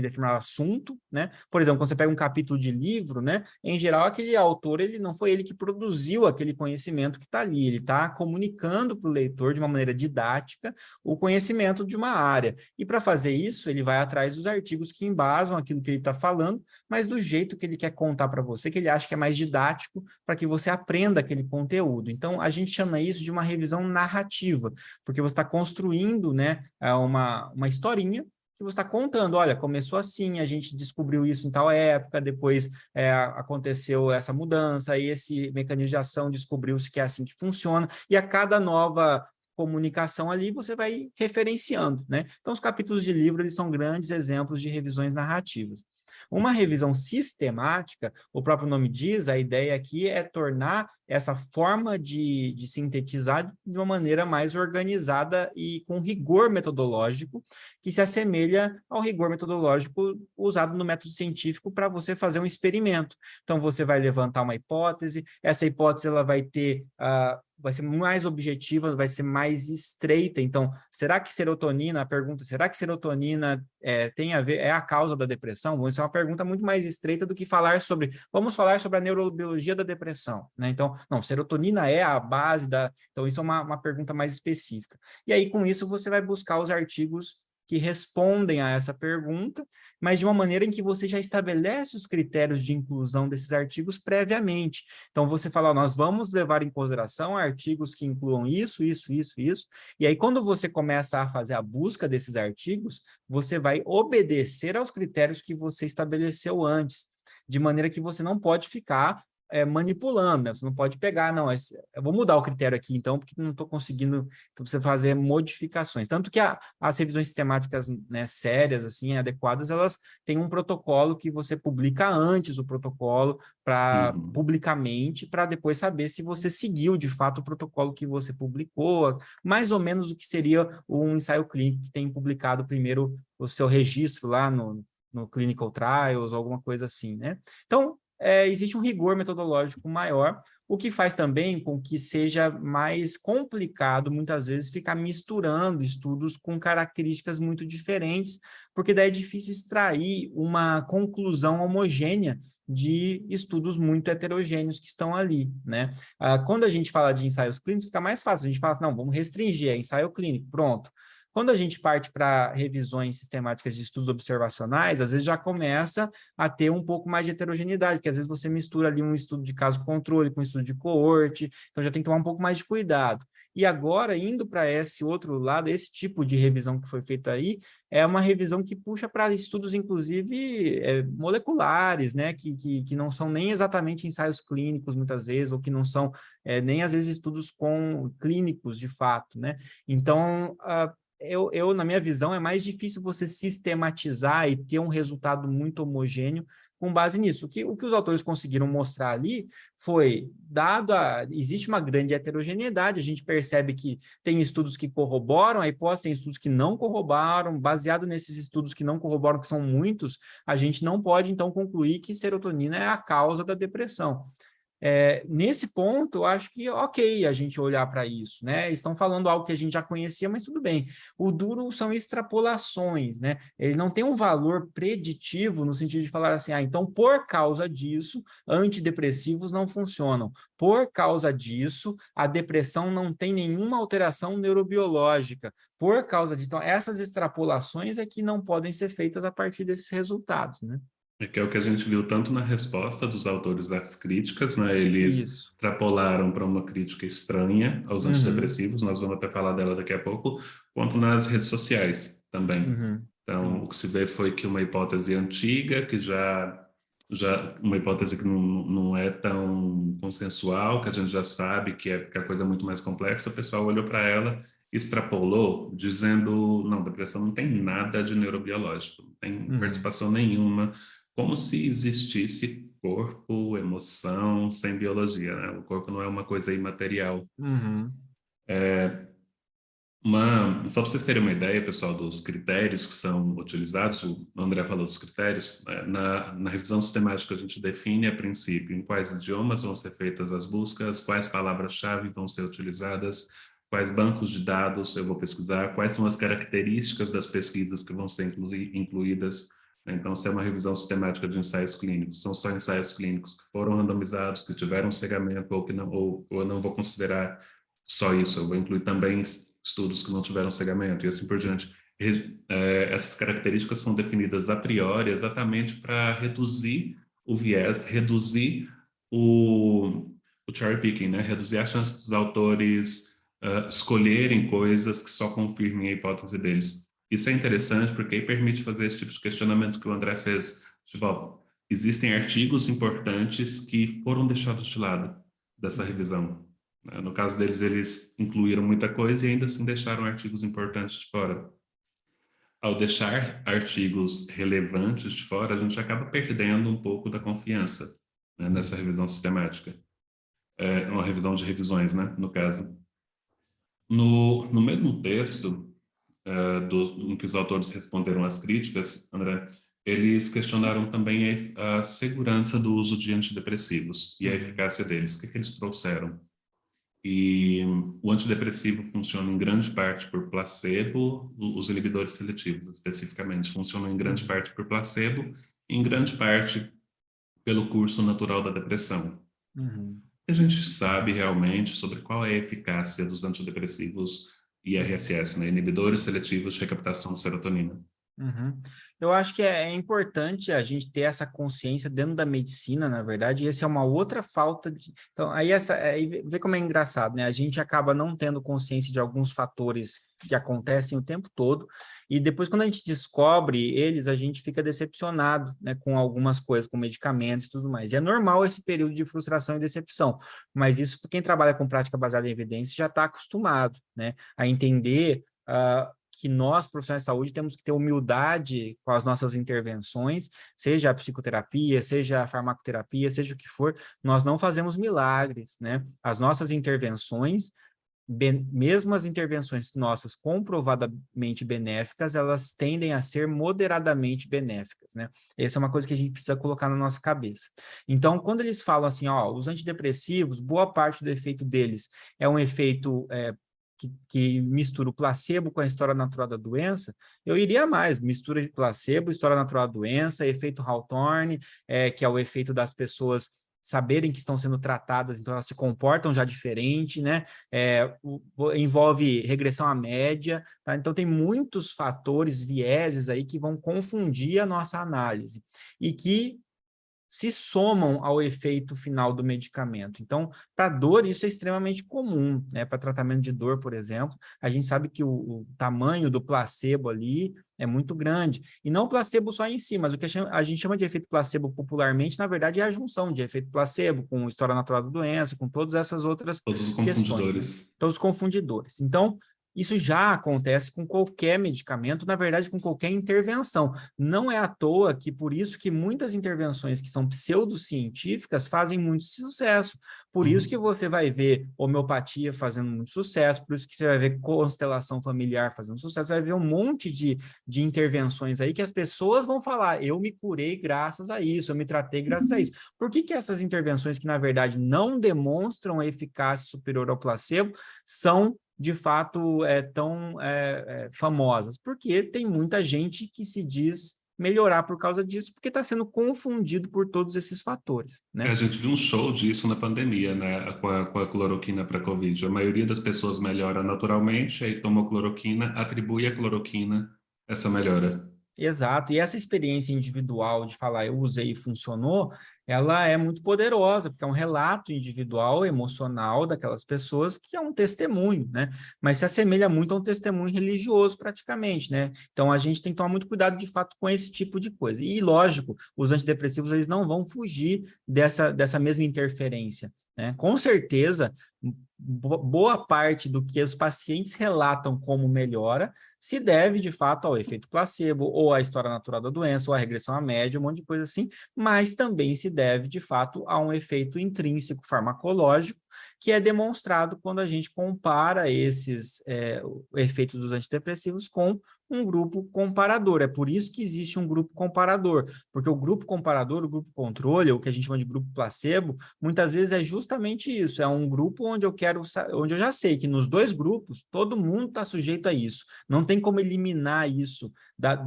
determinado assunto, né? Por exemplo, quando você pega um capítulo de livro, né? Em geral, aquele autor, ele não foi ele que produziu aquele conhecimento que está ali, ele está comunicando para o leitor de uma maneira didática o conhecimento de uma área. E para fazer isso, ele vai atrás dos artigos que embasam aquilo que ele está falando, mas do jeito que ele quer contar para você, que ele acha que é mais didático, para que você aprenda aquele conteúdo. Então, a gente chama isso de uma revisão narrativa, porque você está construindo, né, uma historinha que você está contando, olha, começou assim, a gente descobriu isso em tal época, depois aconteceu essa mudança, aí esse mecanismo de ação descobriu-se que é assim que funciona, e a cada nova comunicação ali, você vai referenciando, né? Então, os capítulos de livro, eles são grandes exemplos de revisões narrativas. Uma revisão sistemática, o próprio nome diz, a ideia aqui é tornar essa forma de sintetizar de uma maneira mais organizada e com rigor metodológico, que se assemelha ao rigor metodológico usado no método científico para você fazer um experimento. Então, você vai levantar uma hipótese, essa hipótese ela vai ter... vai ser mais objetiva, vai ser mais estreita. Então, será que serotonina, a pergunta, será que serotonina tem a ver, é a causa da depressão? Bom, isso é uma pergunta muito mais estreita do que vamos falar sobre a neurobiologia da depressão, né? Então, não, serotonina é a base então isso é uma pergunta mais específica. E aí, com isso, você vai buscar os artigos que respondem a essa pergunta, mas de uma maneira em que você já estabelece os critérios de inclusão desses artigos previamente. Então, você fala, nós vamos levar em consideração artigos que incluam isso, isso, isso, isso, e aí quando você começa a fazer a busca desses artigos, você vai obedecer aos critérios que você estabeleceu antes, de maneira que você não pode ficar manipulando, né? Você não pode pegar, não, eu vou mudar o critério aqui, então, porque não estou conseguindo você fazer modificações. Tanto que as revisões sistemáticas, né, sérias, assim, adequadas, elas têm um protocolo que você publica antes o protocolo publicamente, para depois saber se você seguiu, de fato, o protocolo que você publicou, mais ou menos o que seria um ensaio clínico que tem publicado primeiro o seu registro lá no Clinical Trials, alguma coisa assim, né? Então, existe um rigor metodológico maior, o que faz também com que seja mais complicado, muitas vezes, ficar misturando estudos com características muito diferentes, porque daí é difícil extrair uma conclusão homogênea de estudos muito heterogêneos que estão ali, né? Quando a gente fala de ensaios clínicos, fica mais fácil, a gente fala assim, não, vamos restringir, ensaio clínico, pronto. Quando a gente parte para revisões sistemáticas de estudos observacionais, às vezes já começa a ter um pouco mais de heterogeneidade, porque às vezes você mistura ali um estudo de caso controle com um estudo de coorte, então já tem que tomar um pouco mais de cuidado. E agora, indo para esse outro lado, esse tipo de revisão que foi feita aí, é uma revisão que puxa para estudos, inclusive, moleculares, né, que não são nem exatamente ensaios clínicos, muitas vezes, ou que não são nem, às vezes, estudos clínicos, de fato, né? Então, na minha visão, é mais difícil você sistematizar e ter um resultado muito homogêneo com base nisso. O que os autores conseguiram mostrar ali foi, existe uma grande heterogeneidade, a gente percebe que tem estudos que corroboram a hipótese, tem estudos que não corroboram, baseado nesses estudos que não corroboram, que são muitos, a gente não pode, então, concluir que serotonina é a causa da depressão. Nesse ponto, eu acho que ok a gente olhar para isso, né? Estão falando algo que a gente já conhecia, mas tudo bem. O duro são extrapolações, né? Ele não tem um valor preditivo no sentido de falar assim, então, por causa disso, antidepressivos não funcionam. Por causa disso, a depressão não tem nenhuma alteração neurobiológica. Por causa disso, então, essas extrapolações é que não podem ser feitas a partir desses resultados, né? É que é o que a gente viu tanto na resposta dos autores das críticas, né? Eles Isso. extrapolaram para uma crítica estranha aos Uhum. antidepressivos, nós vamos até falar dela daqui a pouco, quanto nas redes sociais também. Uhum. Então, o Sim. que se vê foi que uma hipótese antiga, que já uma hipótese que não é tão consensual, que a gente já sabe que a coisa é muito mais complexa, o pessoal olhou para ela, extrapolou, dizendo, não, depressão não tem nada de neurobiológico, não tem Uhum. participação nenhuma, como se existisse corpo, emoção, sem biologia, né? O corpo não é uma coisa imaterial. Uhum. Só para vocês terem uma ideia, pessoal, dos critérios que são utilizados, o André falou dos critérios, né? Na revisão sistemática a gente define, a princípio, em quais idiomas vão ser feitas as buscas, quais palavras-chave vão ser utilizadas, quais bancos de dados eu vou pesquisar, quais são as características das pesquisas que vão ser incluídas. Né? Então, se é uma revisão sistemática de ensaios clínicos, são só ensaios clínicos que foram randomizados, que tiveram cegamento, ou eu não vou considerar só isso, eu vou incluir também estudos que não tiveram cegamento e assim por diante. Essas características são definidas a priori exatamente para reduzir o viés, reduzir o cherry picking, né? Reduzir a chance dos autores escolherem coisas que só confirmem a hipótese deles. Isso é interessante porque aí permite fazer esse tipo de questionamento que o André fez. Tipo, ó, existem artigos importantes que foram deixados de lado dessa Uhum. revisão. No caso deles, eles incluíram muita coisa e ainda assim deixaram artigos importantes de fora. Ao deixar artigos relevantes de fora, a gente acaba perdendo um pouco da confiança, né, nessa Uhum. revisão sistemática. Uma revisão de revisões, né, no caso. No mesmo texto, em que os autores responderam às críticas, André, eles questionaram também a segurança do uso de antidepressivos e a Uhum. eficácia deles. O que eles trouxeram? E o antidepressivo funciona em grande parte por placebo, os inibidores seletivos especificamente funcionam em grande Uhum. parte por placebo, e em grande parte pelo curso natural da depressão. Uhum. A gente sabe realmente sobre qual é a eficácia dos antidepressivos Uhum. IRSS, né? Inibidores seletivos de recaptação de serotonina. Uhum. Eu acho que é importante a gente ter essa consciência dentro da medicina, na verdade, e essa é uma outra falta de. Então, aí vê como é engraçado, né? A gente acaba não tendo consciência de alguns fatores que acontecem o tempo todo, e depois quando a gente descobre eles, a gente fica decepcionado, né, com algumas coisas, com medicamentos e tudo mais. E é normal esse período de frustração e decepção, mas isso quem trabalha com prática baseada em evidência já está acostumado, né, a entender que nós, profissionais de saúde, temos que ter humildade com as nossas intervenções, seja a psicoterapia, seja a farmacoterapia, seja o que for, nós não fazemos milagres, né? As nossas intervenções, mesmo as intervenções nossas comprovadamente benéficas, elas tendem a ser moderadamente benéficas, né? Essa é uma coisa que a gente precisa colocar na nossa cabeça. Então, quando eles falam assim, ó, os antidepressivos, boa parte do efeito deles é um efeito que mistura o placebo com a história natural da doença, eu iria mais, mistura de placebo, história natural da doença, efeito Hawthorne, que é o efeito das pessoas saberem que estão sendo tratadas, então elas se comportam já diferente, né? Envolve regressão à média, tá? Então tem muitos fatores, vieses aí que vão confundir a nossa análise e que se somam ao efeito final do medicamento. Então, para dor, isso é extremamente comum, né? Para tratamento de dor, por exemplo, a gente sabe que o tamanho do placebo ali é muito grande. E não o placebo só em si, mas o que a gente chama de efeito placebo popularmente, na verdade, é a junção de efeito placebo com história natural da doença, com todas essas outras Todos os questões, né? confundidores. Todos os confundidores. Então, isso já acontece com qualquer medicamento, na verdade, com qualquer intervenção. Não é à toa que, por isso, que muitas intervenções que são pseudocientíficas fazem muito sucesso. Por isso que você vai ver homeopatia fazendo muito sucesso, por isso que você vai ver constelação familiar fazendo sucesso, você vai ver um monte de intervenções aí que as pessoas vão falar, eu me curei graças a isso, eu me tratei graças a isso. Por que essas intervenções que, na verdade, não demonstram a eficácia superior ao placebo são de fato tão famosas? Porque tem muita gente que se diz melhorar por causa disso, porque está sendo confundido por todos esses fatores, né? A gente viu um show disso na pandemia, né, com a cloroquina para Covid. A maioria das pessoas melhora naturalmente, aí toma cloroquina, atribui a cloroquina essa melhora. Exato, e essa experiência individual de falar eu usei e funcionou, ela é muito poderosa, porque é um relato individual, emocional daquelas pessoas que é um testemunho, né? Mas se assemelha muito a um testemunho religioso praticamente, né? Então a gente tem que tomar muito cuidado de fato com esse tipo de coisa. E lógico, os antidepressivos eles não vão fugir dessa mesma interferência, né? Com certeza, boa parte do que os pacientes relatam como melhora se deve, de fato, ao efeito placebo, ou à história natural da doença, ou à regressão à média, um monte de coisa assim, mas também se deve, de fato, a um efeito intrínseco farmacológico, que é demonstrado quando a gente compara esses efeitos dos antidepressivos com um grupo comparador. É por isso que existe um grupo comparador, porque o grupo comparador, o grupo controle, o que a gente chama de grupo placebo, muitas vezes é justamente isso, é um grupo onde onde eu já sei que nos dois grupos todo mundo está sujeito a isso, não tem como eliminar isso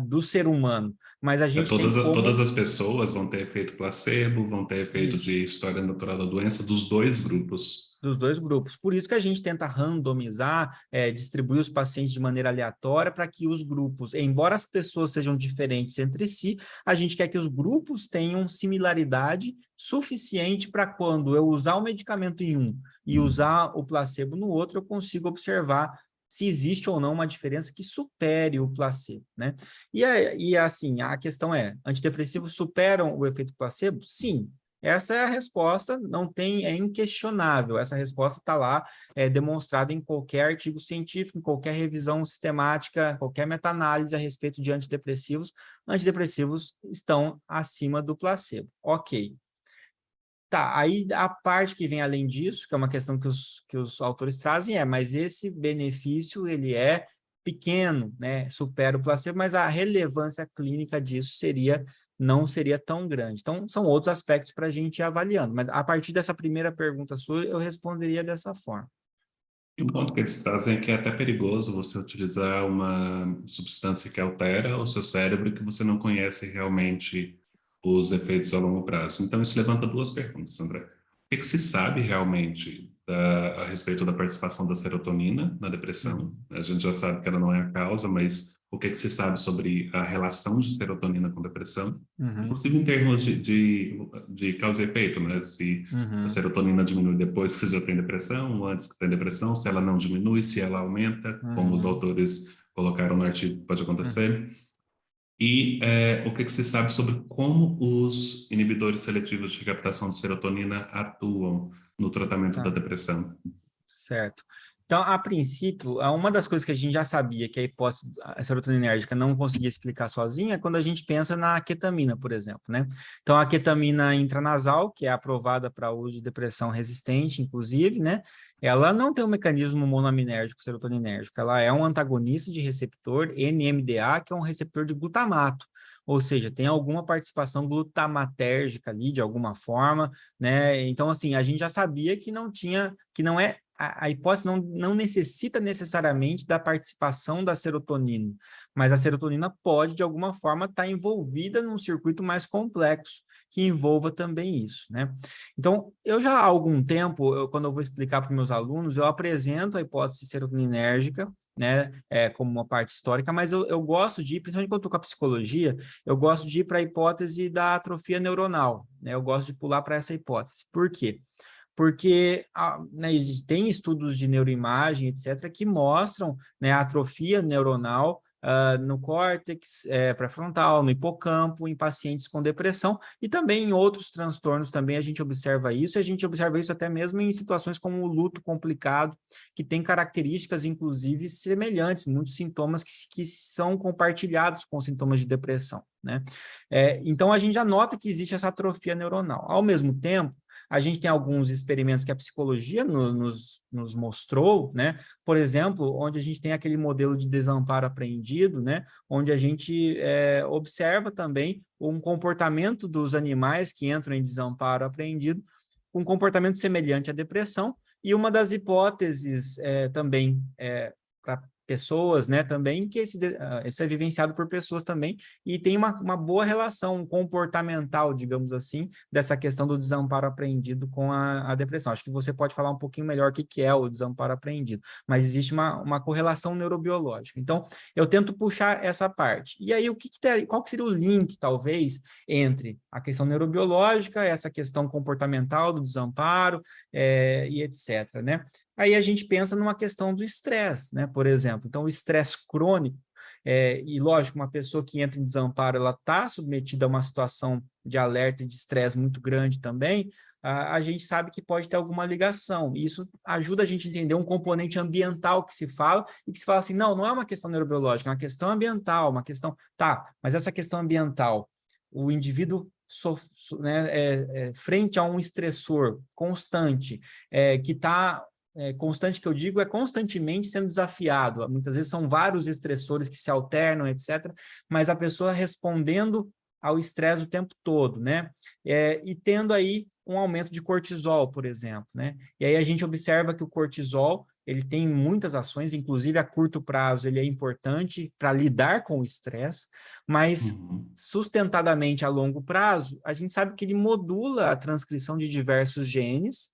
do ser humano, mas a gente tem Todas como as pessoas vão ter efeito placebo, vão ter efeito isso. de história natural da doença dos dois grupos. Dos dois grupos. Por isso que a gente tenta randomizar, distribuir os pacientes de maneira aleatória para que os grupos, embora as pessoas sejam diferentes entre si, a gente quer que os grupos tenham similaridade suficiente para quando eu usar o medicamento em um e usar o placebo no outro, eu consigo observar se existe ou não uma diferença que supere o placebo, né? E assim, a questão é, antidepressivos superam o efeito placebo? Sim. Essa é a resposta, não tem, é inquestionável. Essa resposta está lá, demonstrada em qualquer artigo científico, em qualquer revisão sistemática, qualquer meta-análise a respeito de antidepressivos. Antidepressivos estão acima do placebo. Ok. Tá, aí a parte que vem além disso, que é uma questão que os autores trazem, mas esse benefício, ele é pequeno, né? Supera o placebo, mas a relevância clínica disso não seria tão grande. Então, são outros aspectos para a gente ir avaliando, mas a partir dessa primeira pergunta sua, eu responderia dessa forma. E um ponto que eles trazem é que é até perigoso você utilizar uma substância que altera o seu cérebro e que você não conhece realmente os efeitos a longo prazo. Então, isso levanta duas perguntas, André. O que se sabe realmente a respeito da participação da serotonina na depressão. A gente já sabe que ela não é a causa, mas o que se sabe sobre a relação de serotonina com depressão? Inclusive em termos de causa e efeito, né? Se a serotonina diminui depois que você já tem depressão, ou antes que tem depressão, se ela não diminui, se ela aumenta, como os autores colocaram no artigo que pode acontecer. E o que se sabe sobre como os inibidores seletivos de captação de serotonina atuam no tratamento da depressão? Certo. Então, a princípio, uma das coisas que a gente já sabia que a hipótese a serotoninérgica não conseguia explicar sozinha é quando a gente pensa na ketamina, por exemplo, né? Então, a ketamina intranasal, que é aprovada para uso de depressão resistente, inclusive, né? Ela não tem um mecanismo monoaminérgico serotoninérgico, ela é um antagonista de receptor NMDA, que é um receptor de glutamato. Ou seja, tem alguma participação glutamatérgica ali, de alguma forma, né? Então, assim, a gente já sabia que não tinha, que não é a hipótese não necessita necessariamente da participação da serotonina, mas a serotonina pode, de alguma forma, estar envolvida num circuito mais complexo, que envolva também isso, né? Então, eu já há algum tempo, quando eu vou explicar para os meus alunos, eu apresento a hipótese serotoninérgica, né, como uma parte histórica, mas eu gosto de ir, principalmente quando eu estou com a psicologia, eu gosto de ir para a hipótese da atrofia neuronal, né? Eu gosto de pular para essa hipótese. Por quê? Porque né, tem estudos de neuroimagem, etc., que mostram, né, a atrofia neuronal no córtex pré-frontal, no hipocampo, em pacientes com depressão, e também em outros transtornos também a gente observa isso, e a gente observa isso até mesmo em situações como o luto complicado, que tem características, inclusive, semelhantes, muitos sintomas que são compartilhados com sintomas de depressão, né? Então, a gente já nota que existe essa atrofia neuronal. Ao mesmo tempo, a gente tem alguns experimentos que a psicologia nos mostrou, né? Por exemplo, onde a gente tem aquele modelo de desamparo apreendido, né? Onde a gente observa também um comportamento dos animais que entram em desamparo apreendido, um comportamento semelhante à depressão, e uma das hipóteses também para pessoas, né, também, que isso é vivenciado por pessoas também, e tem uma boa relação comportamental, digamos assim, dessa questão do desamparo apreendido com a depressão. Acho que você pode falar um pouquinho melhor o que é o desamparo apreendido, mas existe uma correlação neurobiológica. Então, eu tento puxar essa parte. E aí, qual que seria o link, talvez, entre a questão neurobiológica, essa questão comportamental do desamparo, e etc., né? Aí a gente pensa numa questão do estresse, né? Por exemplo, então o estresse crônico, e lógico, uma pessoa que entra em desamparo, ela está submetida a uma situação de alerta e de estresse muito grande também, a gente sabe que pode ter alguma ligação, e isso ajuda a gente a entender um componente ambiental que se fala, e que se fala assim, não é uma questão neurobiológica, é uma questão ambiental, uma questão, mas essa questão ambiental, o indivíduo frente a um estressor constante, que está constante que eu digo é constantemente sendo desafiado. Muitas vezes são vários estressores que se alternam, etc., mas a pessoa respondendo ao estresse o tempo todo, né? E tendo aí um aumento de cortisol, por exemplo, né? E aí a gente observa que o cortisol, ele tem muitas ações, inclusive a curto prazo ele é importante para lidar com o estresse, mas sustentadamente a longo prazo, a gente sabe que ele modula a transcrição de diversos genes,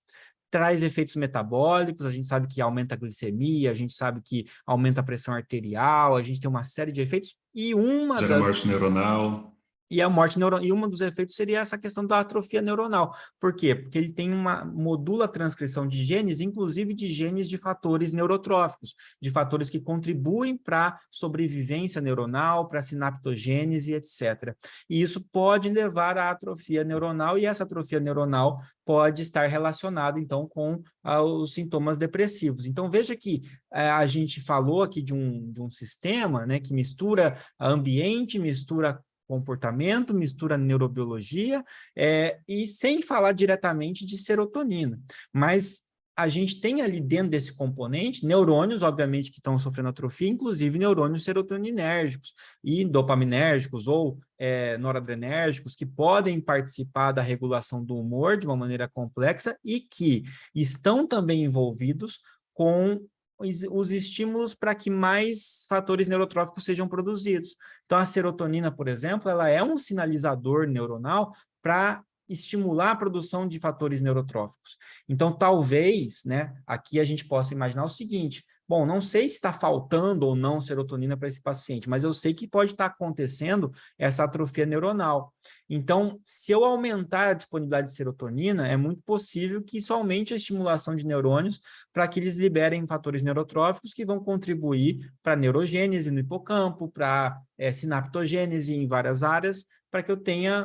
traz efeitos metabólicos, a gente sabe que aumenta a glicemia, a gente sabe que aumenta a pressão arterial, a gente tem uma série de efeitos, e Gera morte neuronal. E a morte neuronal, e um dos efeitos seria essa questão da atrofia neuronal. Por quê? Porque ele tem modula a transcrição de genes, inclusive de genes de fatores neurotróficos, de fatores que contribuem para a sobrevivência neuronal, para a sinaptogênese, etc. E isso pode levar à atrofia neuronal, e essa atrofia neuronal pode estar relacionada, então, com os sintomas depressivos. Então, veja que a gente falou aqui de um sistema, né, que mistura ambiente, mistura comportamento, mistura neurobiologia, e sem falar diretamente de serotonina. Mas a gente tem ali dentro desse componente neurônios, obviamente, que estão sofrendo atrofia, inclusive neurônios serotoninérgicos e dopaminérgicos ou noradrenérgicos, que podem participar da regulação do humor de uma maneira complexa e que estão também envolvidos com os estímulos para que mais fatores neurotróficos sejam produzidos. Então, a serotonina, por exemplo, ela é um sinalizador neuronal para estimular a produção de fatores neurotróficos. Então, talvez, né, aqui a gente possa imaginar o seguinte: bom, não sei se está faltando ou não serotonina para esse paciente, mas eu sei que pode estar acontecendo essa atrofia neuronal. Então, se eu aumentar a disponibilidade de serotonina, é muito possível que isso aumente a estimulação de neurônios para que eles liberem fatores neurotróficos que vão contribuir para a neurogênese no hipocampo, para sinaptogênese em várias áreas, para que eu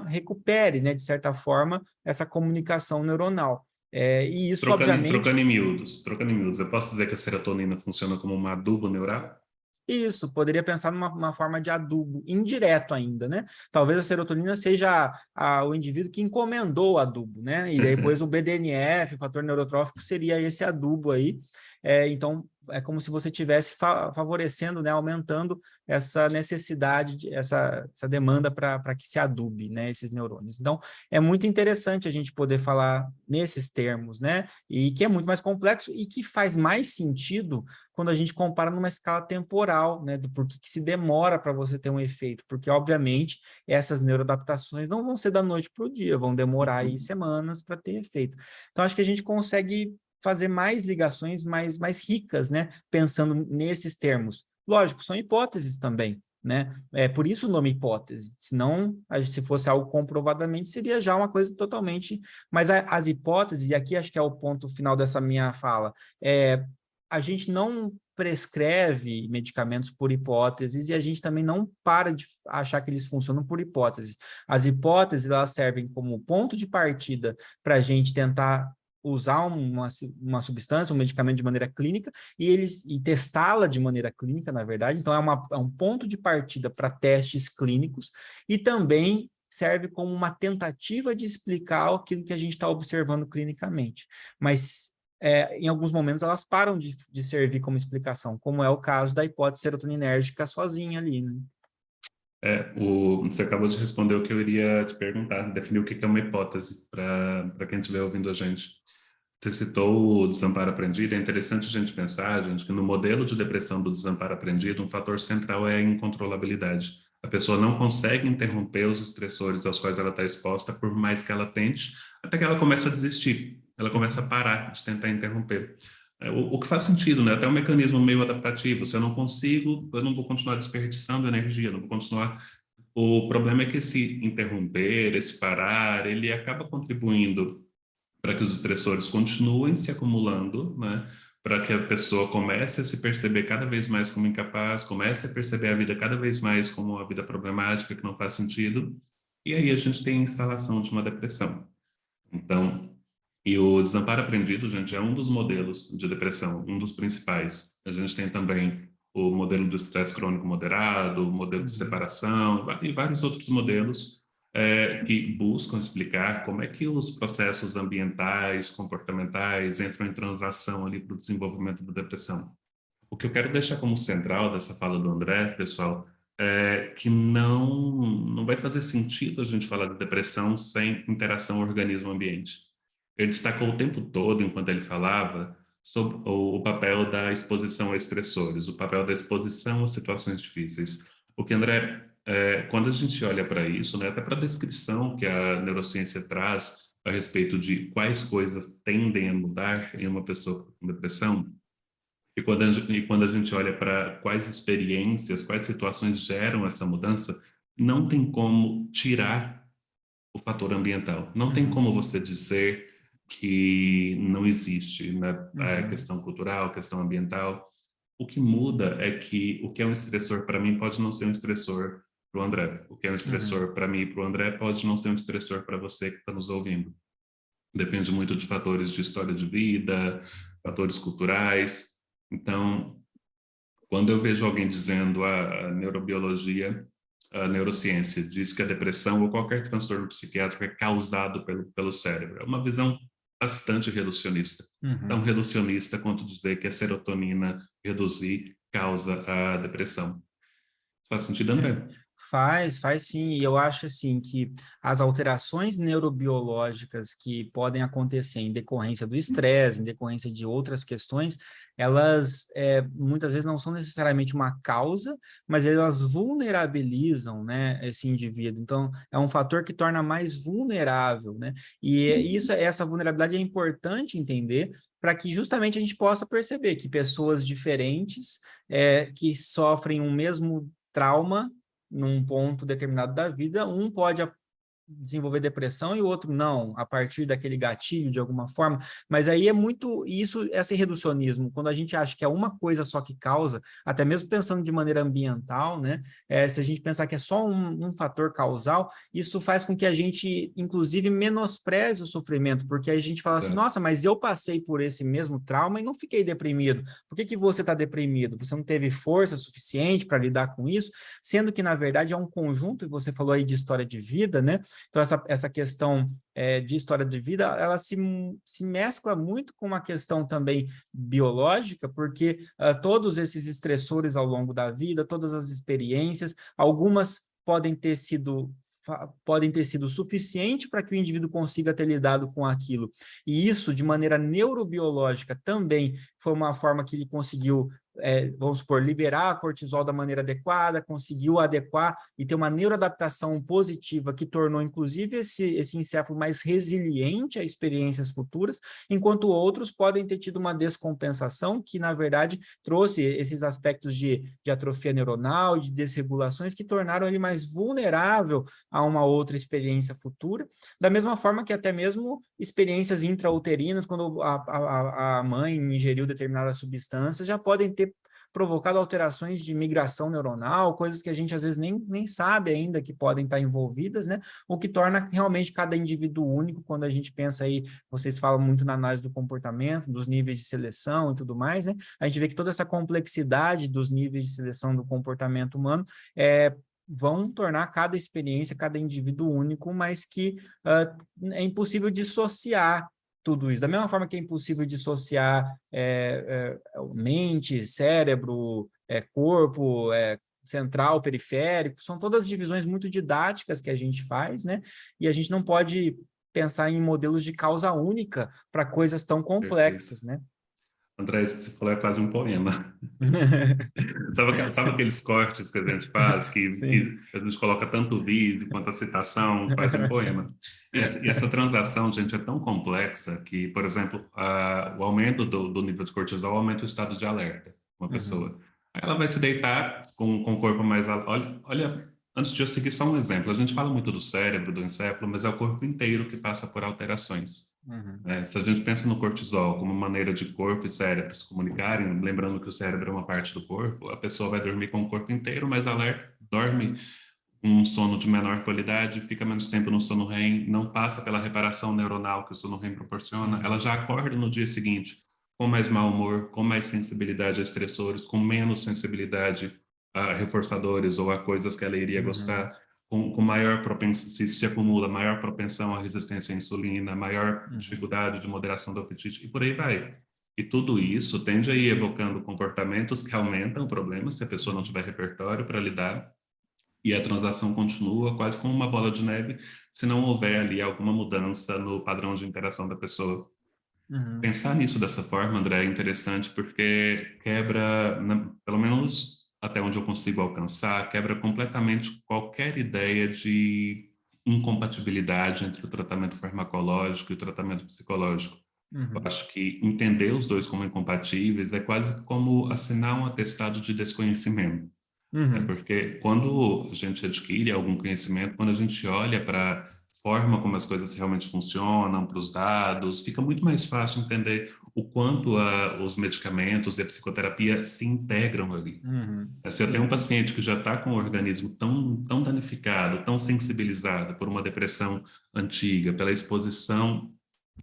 recupere, né, de certa forma, essa comunicação neuronal. E isso, obviamente... Trocando em miúdos, eu posso dizer que a serotonina funciona como um adubo neural? Isso, poderia pensar numa forma de adubo, indireto ainda, né? Talvez a serotonina seja o indivíduo que encomendou o adubo, né? E depois o BDNF, o fator neurotrófico, seria esse adubo aí. Então, é como se você estivesse favorecendo, né? Aumentando essa necessidade, essa demanda para que se adube, né? Esses neurônios. Então, é muito interessante a gente poder falar nesses termos, né? E que é muito mais complexo e que faz mais sentido quando a gente compara numa escala temporal, né, do porquê que se demora para você ter um efeito, porque, obviamente, essas neuroadaptações não vão ser da noite para o dia, vão demorar aí semanas para ter efeito. Então, acho que a gente consegue fazer mais ligações mais ricas, né, pensando nesses termos. Lógico, são hipóteses também, né? É por isso o nome hipótese. Senão, se fosse algo comprovadamente, seria já uma coisa totalmente... Mas as hipóteses, e aqui acho que é o ponto final dessa minha fala, a gente não prescreve medicamentos por hipóteses e a gente também não para de achar que eles funcionam por hipóteses. As hipóteses, elas servem como ponto de partida para a gente tentar usar uma substância, um medicamento de maneira clínica e testá-la de maneira clínica, na verdade. Então, é um ponto de partida para testes clínicos e também serve como uma tentativa de explicar aquilo que a gente está observando clinicamente. Mas em alguns momentos elas param de servir como explicação, como é o caso da hipótese serotoninérgica sozinha ali, né? Você acabou de responder o que eu iria te perguntar, definir o que é uma hipótese para quem estiver ouvindo a gente. Você citou o desamparo aprendido. É interessante a gente pensar, gente, que no modelo de depressão do desamparo aprendido, um fator central é a incontrolabilidade. A pessoa não consegue interromper os estressores aos quais ela está exposta, por mais que ela tente, até que ela começa a desistir, ela começa a parar de tentar interromper. O que faz sentido, né? Até um mecanismo meio adaptativo. Se eu não consigo, eu não vou continuar desperdiçando energia, não vou continuar. O problema é que esse interromper, esse parar, ele acaba contribuindo para que os estressores continuem se acumulando, né? Para que a pessoa comece a se perceber cada vez mais como incapaz, comece a perceber a vida cada vez mais como uma vida problemática, que não faz sentido, e aí a gente tem a instalação de uma depressão. Então, e o desamparo aprendido, gente, é um dos modelos de depressão, um dos principais. A gente tem também o modelo do estresse crônico moderado, o modelo de separação, e vários outros modelos que buscam explicar como é que os processos ambientais, comportamentais entram em transação ali para o desenvolvimento da depressão. O que eu quero deixar como central dessa fala do André, pessoal, é que não vai fazer sentido a gente falar de depressão sem interação organismo-ambiente. Ele destacou o tempo todo, enquanto ele falava, sobre o papel da exposição a estressores, o papel da exposição a situações difíceis. Porque, André, quando a gente olha para isso, né, até para a descrição que a neurociência traz a respeito de quais coisas tendem a mudar em uma pessoa com depressão, e quando a gente olha para quais experiências, quais situações geram essa mudança, não tem como tirar o fator ambiental. Não tem como você dizer que não existe, né? A questão cultural, a questão ambiental. O que muda é que o que é um estressor para mim pode não ser um estressor para o André. O que é um estressor para mim e para o André pode não ser um estressor para você que está nos ouvindo. Depende muito de fatores de história de vida, fatores culturais. Então, quando eu vejo alguém dizendo a neurobiologia, a neurociência diz que a depressão ou qualquer transtorno psiquiátrico é causado pelo cérebro, é uma visão bastante reducionista. Tão reducionista quanto dizer que a serotonina reduzir causa a depressão. Faz sentido, André? Faz sim, e eu acho assim que as alterações neurobiológicas que podem acontecer em decorrência do estresse, em decorrência de outras questões, elas muitas vezes não são necessariamente uma causa, mas elas vulnerabilizam, né, esse indivíduo. Então, é um fator que torna mais vulnerável, né? E essa vulnerabilidade é importante entender para que justamente a gente possa perceber que pessoas diferentes que sofrem um mesmo trauma num ponto determinado da vida, um pode desenvolver depressão e o outro não, a partir daquele gatilho de alguma forma, mas aí é muito isso, esse reducionismo, quando a gente acha que é uma coisa só que causa, até mesmo pensando de maneira ambiental, né, se a gente pensar que é só um fator causal, isso faz com que a gente, inclusive, menospreze o sofrimento, porque aí a gente fala assim, Exato. nossa, mas eu passei por esse mesmo trauma e não fiquei deprimido, por que que você está deprimido? Você não teve força suficiente para lidar com isso? Sendo que, na verdade, é um conjunto, e você falou aí de história de vida, né? Então, essa questão de história de vida, ela se mescla muito com uma questão também biológica, porque todos esses estressores ao longo da vida, todas as experiências, algumas podem ter sido suficiente para que o indivíduo consiga ter lidado com aquilo. E isso, de maneira neurobiológica, também foi uma forma que ele conseguiu vamos supor, liberar a cortisol da maneira adequada, conseguiu adequar e ter uma neuroadaptação positiva que tornou, inclusive, esse encéfalo mais resiliente a experiências futuras, enquanto outros podem ter tido uma descompensação que, na verdade, trouxe esses aspectos de atrofia neuronal, de desregulações que tornaram ele mais vulnerável a uma outra experiência futura, da mesma forma que até mesmo experiências intrauterinas, quando a mãe ingeriu determinadas substâncias, já podem ter provocado alterações de migração neuronal, coisas que a gente às vezes nem sabe ainda que podem estar envolvidas, né? O que torna realmente cada indivíduo único, quando a gente pensa aí, vocês falam muito na análise do comportamento, dos níveis de seleção e tudo mais, né? A gente vê que toda essa complexidade dos níveis de seleção do comportamento humano vão tornar cada experiência, cada indivíduo único, mas que é impossível dissociar tudo isso. Da mesma forma que é impossível dissociar mente, cérebro, corpo, central, periférico, são todas divisões muito didáticas que a gente faz, né? E a gente não pode pensar em modelos de causa única para coisas tão Perfeito. complexas, né? André, isso que você falou é quase um poema. Sabe aqueles cortes que a gente faz, Sim. que a gente coloca tanto o vídeo quanto a citação, quase um poema. E essa transação, gente, é tão complexa que, por exemplo, o aumento do nível de cortisol aumenta o estado de alerta de uma Uhum, pessoa. Aí ela vai se deitar com o corpo mais... Olha, antes de eu seguir só um exemplo, a gente fala muito do cérebro, do encéfalo, mas é o corpo inteiro que passa por alterações. uhum, Se a gente pensa no cortisol como maneira de corpo e cérebro se comunicarem, lembrando que o cérebro é uma parte do corpo, a pessoa vai dormir com o corpo inteiro, mas alerta, dorme um sono de menor qualidade, fica menos tempo no sono REM, não passa pela reparação neuronal que o sono REM proporciona, ela uhum, já acorda no dia seguinte com mais mau humor, com mais sensibilidade a estressores, com menos sensibilidade a reforçadores ou a coisas que ela iria uhum, gostar, com maior propensão, se acumula maior propensão à resistência à insulina, maior uhum, dificuldade de moderação do apetite, e por aí vai. E tudo isso tende a ir evocando comportamentos que aumentam o problema se a pessoa não uhum, tiver repertório para lidar, e a transação continua quase como uma bola de neve se não houver ali alguma mudança no padrão de interação da pessoa. uhum, Pensar nisso dessa forma, André, é interessante porque quebra, pelo menos até onde eu consigo alcançar, quebra completamente qualquer ideia de incompatibilidade entre o tratamento farmacológico e o tratamento psicológico. Eu uhum, acho que entender os dois como incompatíveis é quase como assinar um atestado de desconhecimento. uhum, Porque quando a gente adquire algum conhecimento, quando a gente olha para a forma como as coisas realmente funcionam, para os dados, fica muito mais fácil entender o quanto os medicamentos e a psicoterapia se integram ali. uhum, Se eu tenho um sim, paciente que já está com o organismo tão danificado, tão sensibilizado por uma depressão antiga, pela exposição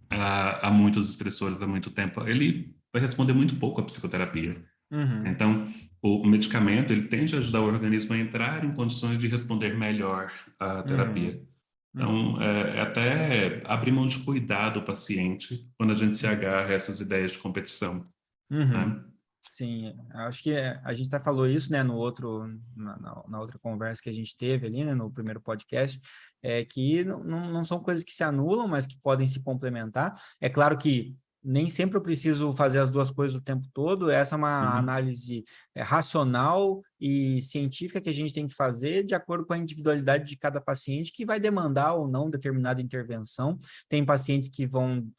a muitos estressores há muito tempo, ele vai responder muito pouco à psicoterapia. uhum, Então, o medicamento, ele tende a ajudar o organismo a entrar em condições de responder melhor à uhum, terapia. uhum, Então, é até abrir mão de cuidar do paciente quando a gente se uhum, agarra a essas ideias de competição, uhum. né? Sim, acho que a gente até falou isso, né, no outro, na outra conversa que a gente teve ali, né, no primeiro podcast, que não são coisas que se anulam, mas que podem se complementar. É claro que nem sempre eu preciso fazer as duas coisas o tempo todo, essa é uma Uhum. análise racional e científica que a gente tem que fazer de acordo com a individualidade de cada paciente, que vai demandar ou não determinada intervenção. Tem pacientes que vão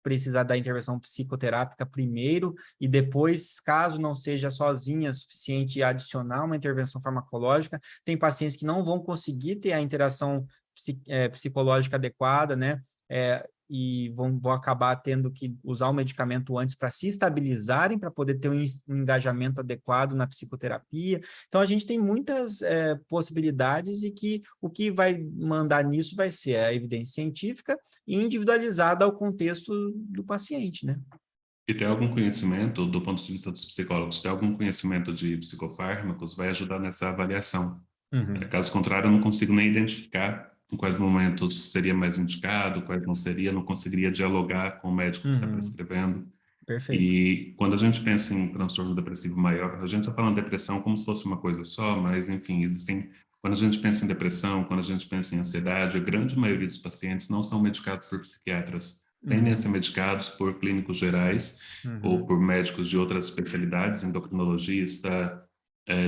precisar da intervenção psicoterápica primeiro e depois, caso não seja sozinha suficiente, adicionar uma intervenção farmacológica. Tem pacientes que não vão conseguir ter a interação psicológica adequada, né? E vão acabar tendo que usar o medicamento antes para se estabilizarem, para poder ter um engajamento adequado na psicoterapia. Então, a gente tem muitas possibilidades e que o que vai mandar nisso vai ser a evidência científica e individualizada ao contexto do paciente, né? E ter algum conhecimento, do ponto de vista dos psicólogos, ter algum conhecimento de psicofármacos vai ajudar nessa avaliação. Uhum, Caso contrário, eu não consigo nem identificar em quais momentos seria mais indicado, quais não seria, não conseguiria dialogar com o médico que está uhum, prescrevendo. perfeito. E quando a gente pensa em transtorno depressivo maior, a gente está falando de depressão como se fosse uma coisa só, mas, enfim, existem. Quando a gente pensa em depressão, quando a gente pensa em ansiedade, a grande maioria dos pacientes não são medicados por psiquiatras. Tendem a ser Uhum, medicados por clínicos gerais ou uhum, por médicos de outras especialidades, endocrinologista,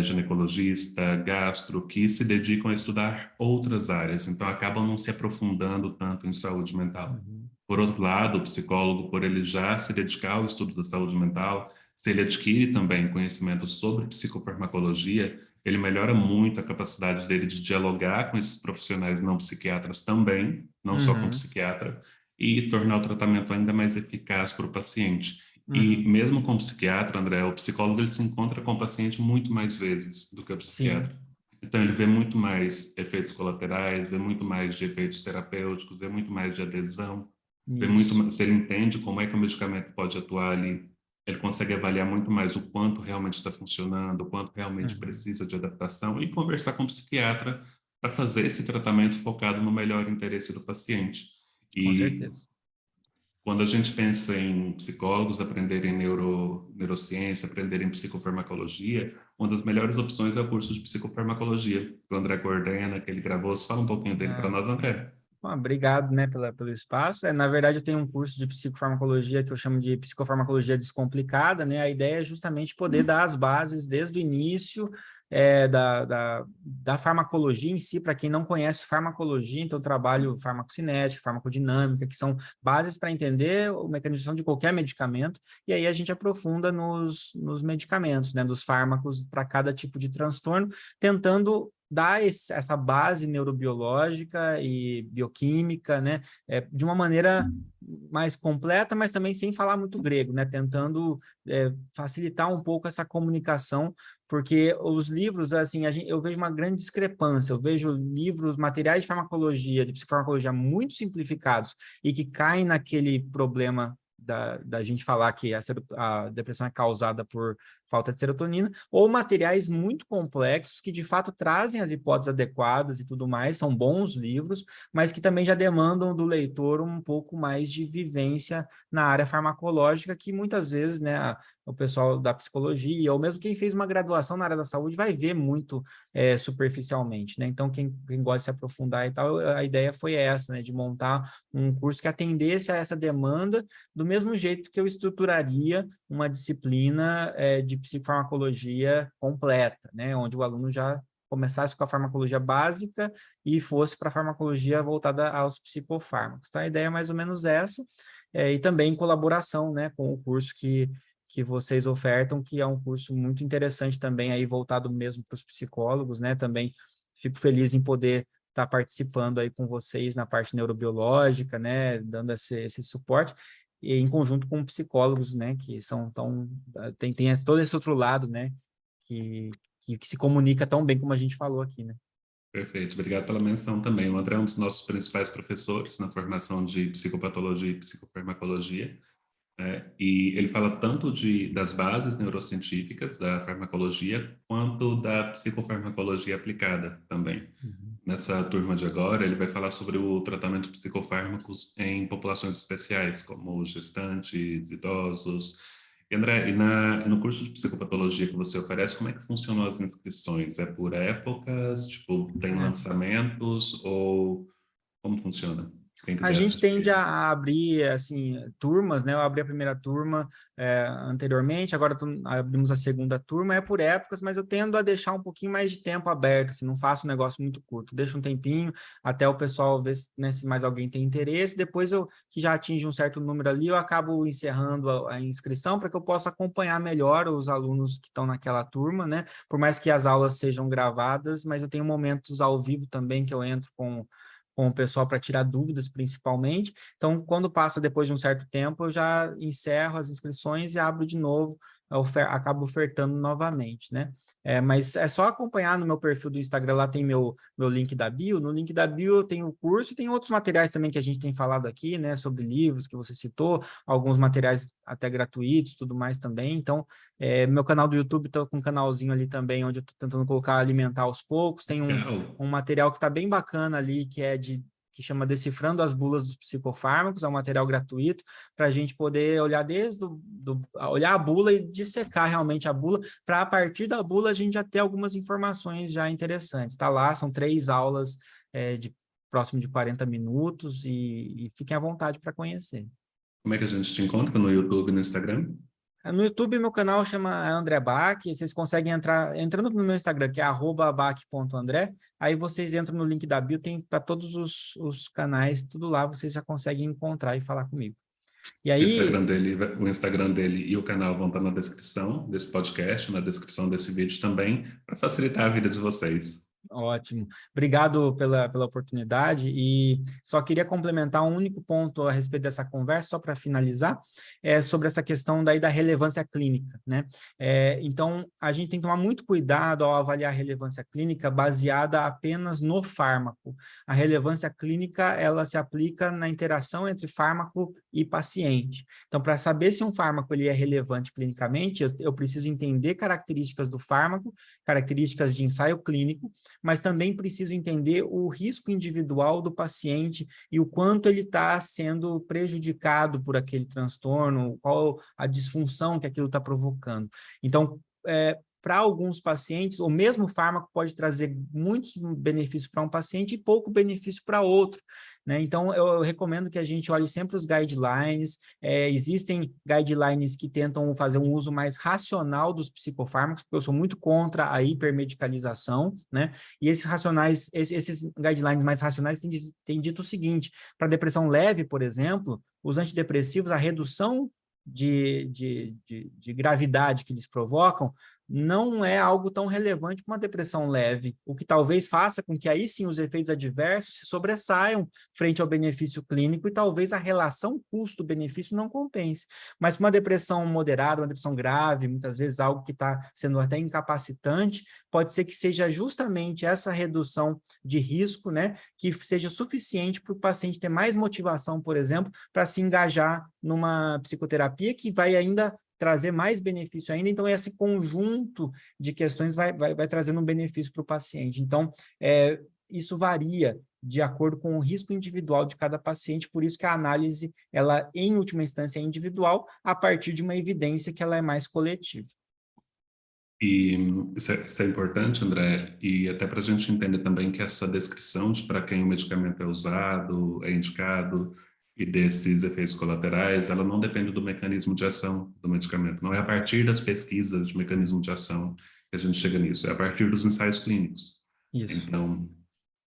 ginecologista, gastro, que se dedicam a estudar outras áreas, então acabam não se aprofundando tanto em saúde mental. uhum, Por outro lado, o psicólogo, por ele já se dedicar ao estudo da saúde mental, se ele adquire também conhecimento sobre psicofarmacologia, ele melhora muito a capacidade dele de dialogar com esses profissionais não psiquiatras também, não só com o uhum, psiquiatra, e tornar o tratamento ainda mais eficaz para o paciente. E uhum. mesmo com o psiquiatra, André, o psicólogo ele se encontra com o paciente muito mais vezes do que o Sim, psiquiatra. Então ele vê muito mais efeitos colaterais, vê muito mais de efeitos terapêuticos, vê muito mais de adesão, vê muito, isso. se ele entende como é que o medicamento pode atuar ali, ele consegue avaliar muito mais o quanto realmente está funcionando, o quanto realmente Uhum, precisa de adaptação e conversar com o psiquiatra para fazer esse tratamento focado no melhor interesse do paciente. com E certeza. quando a gente pensa em psicólogos aprenderem neurociência, aprenderem psicofarmacologia, uma das melhores opções é o curso de psicofarmacologia, que o André coordena, que ele gravou. Fala um pouquinho dele para É. nós, André. Bom, obrigado, né, pelo espaço. Na verdade, eu tenho um curso de psicofarmacologia que eu chamo de psicofarmacologia descomplicada, né? A ideia é justamente poder dar as bases desde o início da farmacologia em si, para quem não conhece farmacologia, então eu trabalho farmacocinética, farmacodinâmica, que são bases para entender o mecanismo de qualquer medicamento, e aí a gente aprofunda nos medicamentos, né, dos fármacos para cada tipo de transtorno, tentando dar essa base neurobiológica e bioquímica, né, de uma maneira mais completa, mas também sem falar muito grego, né, tentando facilitar um pouco essa comunicação, porque os livros, assim, eu vejo uma grande discrepância, eu vejo livros, materiais de farmacologia, de psicofarmacologia muito simplificados e que caem naquele problema da gente falar que a depressão é causada por falta de serotonina, ou materiais muito complexos que de fato trazem as hipóteses adequadas e tudo mais, são bons livros, mas que também já demandam do leitor um pouco mais de vivência na área farmacológica, que muitas vezes, né, o pessoal da psicologia, ou mesmo quem fez uma graduação na área da saúde, vai ver muito superficialmente, né? Então, quem gosta de se aprofundar e tal, a ideia foi essa, né, de montar um curso que atendesse a essa demanda, do mesmo jeito que eu estruturaria uma disciplina de psicofarmacologia completa, né? Onde o aluno já começasse com a farmacologia básica e fosse para a farmacologia voltada aos psicofármacos. Então, a ideia é mais ou menos essa, e também em colaboração, né, com o curso que vocês ofertam, que é um curso muito interessante também, aí voltado mesmo para os psicólogos, né? Também fico feliz em poder estar participando aí com vocês na parte neurobiológica, né, dando esse suporte, e em conjunto com psicólogos, né, que são tão, tem todo esse outro lado, né, que se comunica tão bem como a gente falou aqui, né. Perfeito, obrigado pela menção também. O André é um dos nossos principais professores na formação de psicopatologia e psicofarmacologia, né? E ele fala tanto das bases neurocientíficas da farmacologia, quanto da psicofarmacologia aplicada também. Uhum. Nessa turma de agora, ele vai falar sobre o tratamento de psicofármacos em populações especiais, como gestantes, idosos, E André, e no curso de psicopatologia que você oferece, como é que funcionam as inscrições? É por épocas? Tipo, tem lançamentos? Ou como funciona? Quem A quiser gente tende assistir. a abrir, assim, turmas, né? Eu abri a primeira turma anteriormente, agora abrimos a segunda turma, é por épocas, mas eu tendo a deixar um pouquinho mais de tempo aberto, assim, não faço um negócio muito curto, deixo um tempinho até o pessoal ver se, né, se mais alguém tem interesse, depois que já atinge um certo número ali, eu acabo encerrando a inscrição para que eu possa acompanhar melhor os alunos que estão naquela turma, né? Por mais que as aulas sejam gravadas, mas eu tenho momentos ao vivo também que eu entro com o pessoal para tirar dúvidas, principalmente. Então, quando passa depois de um certo tempo, eu já encerro as inscrições e abro de novo, acabo ofertando novamente, né? Mas é só acompanhar no meu perfil do Instagram, lá tem meu link da bio. No link da bio eu tenho o curso e tem outros materiais também que a gente tem falado aqui, né? Sobre livros que você citou, alguns materiais até gratuitos, tudo mais também. Então, meu canal do YouTube, estou com um canalzinho ali também, onde eu estou tentando colocar alimentar aos poucos. Tem Legal. um material que está bem bacana ali, que chama Decifrando as Bulas dos Psicofármacos, é um material gratuito, para a gente poder olhar olhar a bula e dissecar realmente a bula, para a partir da bula a gente já ter algumas informações já interessantes. Está lá, são 3 aulas de próximo de 40 minutos e fiquem à vontade para conhecer. Como é que a gente te encontra no YouTube e no Instagram? No YouTube, meu canal chama André Bach, vocês conseguem entrar, entrando no meu Instagram, que é @bach.andré, aí vocês entram no link da bio, tem para todos os canais, tudo lá, vocês já conseguem encontrar e falar comigo. E aí, O Instagram dele e o canal vão estar na descrição desse podcast, na descrição desse vídeo também, para facilitar a vida de vocês. ótimo. Obrigado pela oportunidade e só queria complementar um único ponto a respeito dessa conversa, só para finalizar, sobre essa questão da relevância clínica, né? Então, a gente tem que tomar muito cuidado ao avaliar a relevância clínica baseada apenas no fármaco. A relevância clínica, ela se aplica na interação entre fármaco e paciente. Então, para saber se um fármaco ele é relevante clinicamente, eu preciso entender características do fármaco, características de ensaio clínico, mas também preciso entender o risco individual do paciente e o quanto ele está sendo prejudicado por aquele transtorno, qual a disfunção que aquilo está provocando. Então, para alguns pacientes, o mesmo fármaco pode trazer muitos benefícios para um paciente e pouco benefício para outro, né? Então, eu recomendo que a gente olhe sempre os guidelines. Existem guidelines que tentam fazer um uso mais racional dos psicofármacos, porque eu sou muito contra a hipermedicalização, né? E esses guidelines mais racionais têm dito o seguinte: para depressão leve, por exemplo, os antidepressivos, a redução de gravidade que eles provocam não é algo tão relevante para uma depressão leve, o que talvez faça com que aí sim os efeitos adversos se sobressaiam frente ao benefício clínico e talvez a relação custo-benefício não compense. Mas para uma depressão moderada, uma depressão grave, muitas vezes algo que está sendo até incapacitante, pode ser que seja justamente essa redução de risco, né, que seja suficiente para o paciente ter mais motivação, por exemplo, para se engajar numa psicoterapia que vai ainda trazer mais benefício ainda. Então, esse conjunto de questões vai trazendo um benefício para o paciente. Então, isso varia de acordo com o risco individual de cada paciente, por isso que a análise, ela, em última instância, é individual, a partir de uma evidência que ela é mais coletiva. E isso é importante, André, e até para a gente entender também que essa descrição de para quem o medicamento é usado, é indicado, e desses efeitos colaterais, ela não depende do mecanismo de ação do medicamento. Não é a partir das pesquisas de mecanismo de ação que a gente chega nisso, é a partir dos ensaios clínicos. Isso. Então,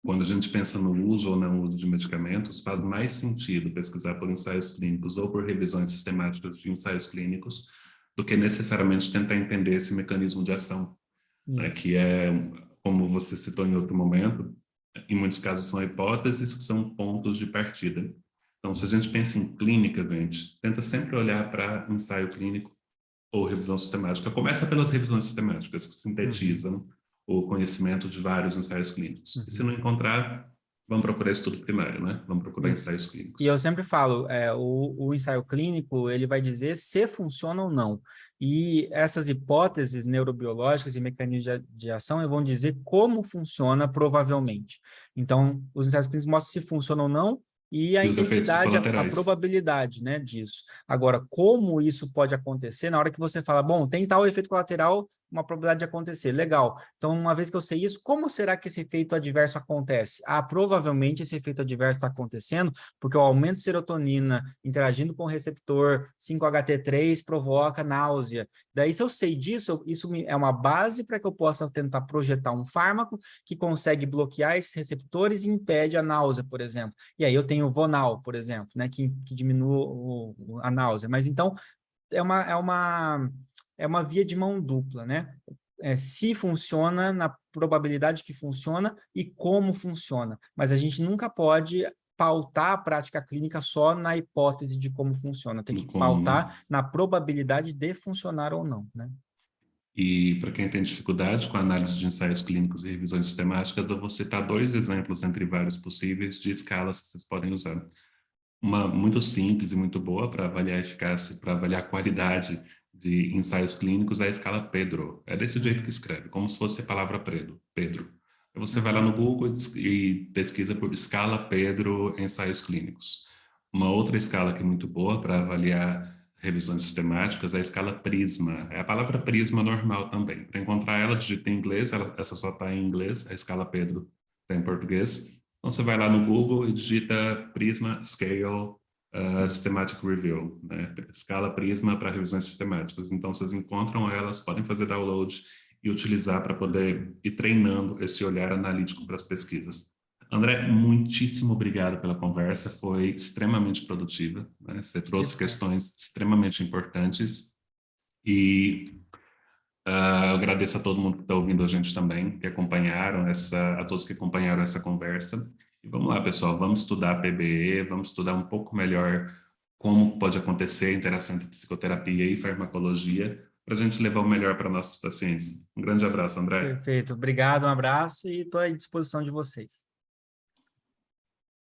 quando a gente pensa no uso ou não uso de medicamentos, faz mais sentido pesquisar por ensaios clínicos ou por revisões sistemáticas de ensaios clínicos do que necessariamente tentar entender esse mecanismo de ação, né, Isso. que é, como você citou em outro momento, em muitos casos são hipóteses que são pontos de partida. Então, se a gente pensa em clínica, gente, tenta sempre olhar para ensaio clínico ou revisão sistemática. Começa pelas revisões sistemáticas, que Uhum. sintetizam o conhecimento de vários ensaios clínicos. E se Uhum. não encontrar, vamos procurar estudo primário, né? Vamos procurar Isso. ensaios E eu clínicos. sempre falo, o ensaio clínico, ele vai dizer se funciona ou não. E essas hipóteses neurobiológicas e mecanismos de ação vão dizer como funciona provavelmente. Então, os ensaios clínicos mostram se funciona ou não, e a E os efeitos intensidade, a colaterais. probabilidade, né, disso. Agora, como isso pode acontecer, na hora que você fala, bom, tem tal efeito colateral, uma probabilidade de acontecer, legal. Então, uma vez que eu sei isso, como será que esse efeito adverso acontece? Ah, provavelmente esse efeito adverso está acontecendo porque o aumento de serotonina interagindo com o receptor 5-HT3 provoca náusea. Daí, se eu sei disso, isso é uma base para que eu possa tentar projetar um fármaco que consegue bloquear esses receptores e impede a náusea, por exemplo. E aí eu tenho o Vonal, por exemplo, né, que diminui a náusea. Mas então é uma via de mão dupla, né? Se funciona, na probabilidade que funciona e como funciona. Mas a gente nunca pode pautar a prática clínica só na hipótese de como funciona. Tem No que como, né? pautar na probabilidade de funcionar ou não, né? E para quem tem dificuldade com a análise de ensaios clínicos e revisões sistemáticas, eu vou citar dois exemplos entre vários possíveis de escalas que vocês podem usar. Uma muito simples e muito boa para avaliar a eficácia, para avaliar a qualidade de ensaios clínicos é a escala Pedro. É desse jeito que escreve, como se fosse a palavra Pedro. Pedro. Aí você vai lá no Google e pesquisa por escala Pedro ensaios clínicos. Uma outra escala que é muito boa para avaliar revisões sistemáticas é a escala Prisma. É a palavra Prisma normal também. Para encontrar ela, digita em inglês, essa só está em inglês, a escala Pedro está em português. Então, você vai lá no Google e digita Prisma Scale Systematic Review, né? Escala Prisma para revisões sistemáticas. Então, vocês encontram elas, podem fazer download e utilizar para poder ir treinando esse olhar analítico para as pesquisas. André, muitíssimo obrigado pela conversa, foi extremamente produtiva, né? Você trouxe questões extremamente importantes e eu agradeço a todo mundo que está ouvindo a gente também, que acompanharam a todos que acompanharam essa conversa. E vamos lá, pessoal, vamos estudar a PBE, vamos estudar um pouco melhor como pode acontecer a interação entre psicoterapia e farmacologia, para a gente levar o melhor para nossos pacientes. Um grande abraço, André. Perfeito. Obrigado, um abraço e estou à disposição de vocês.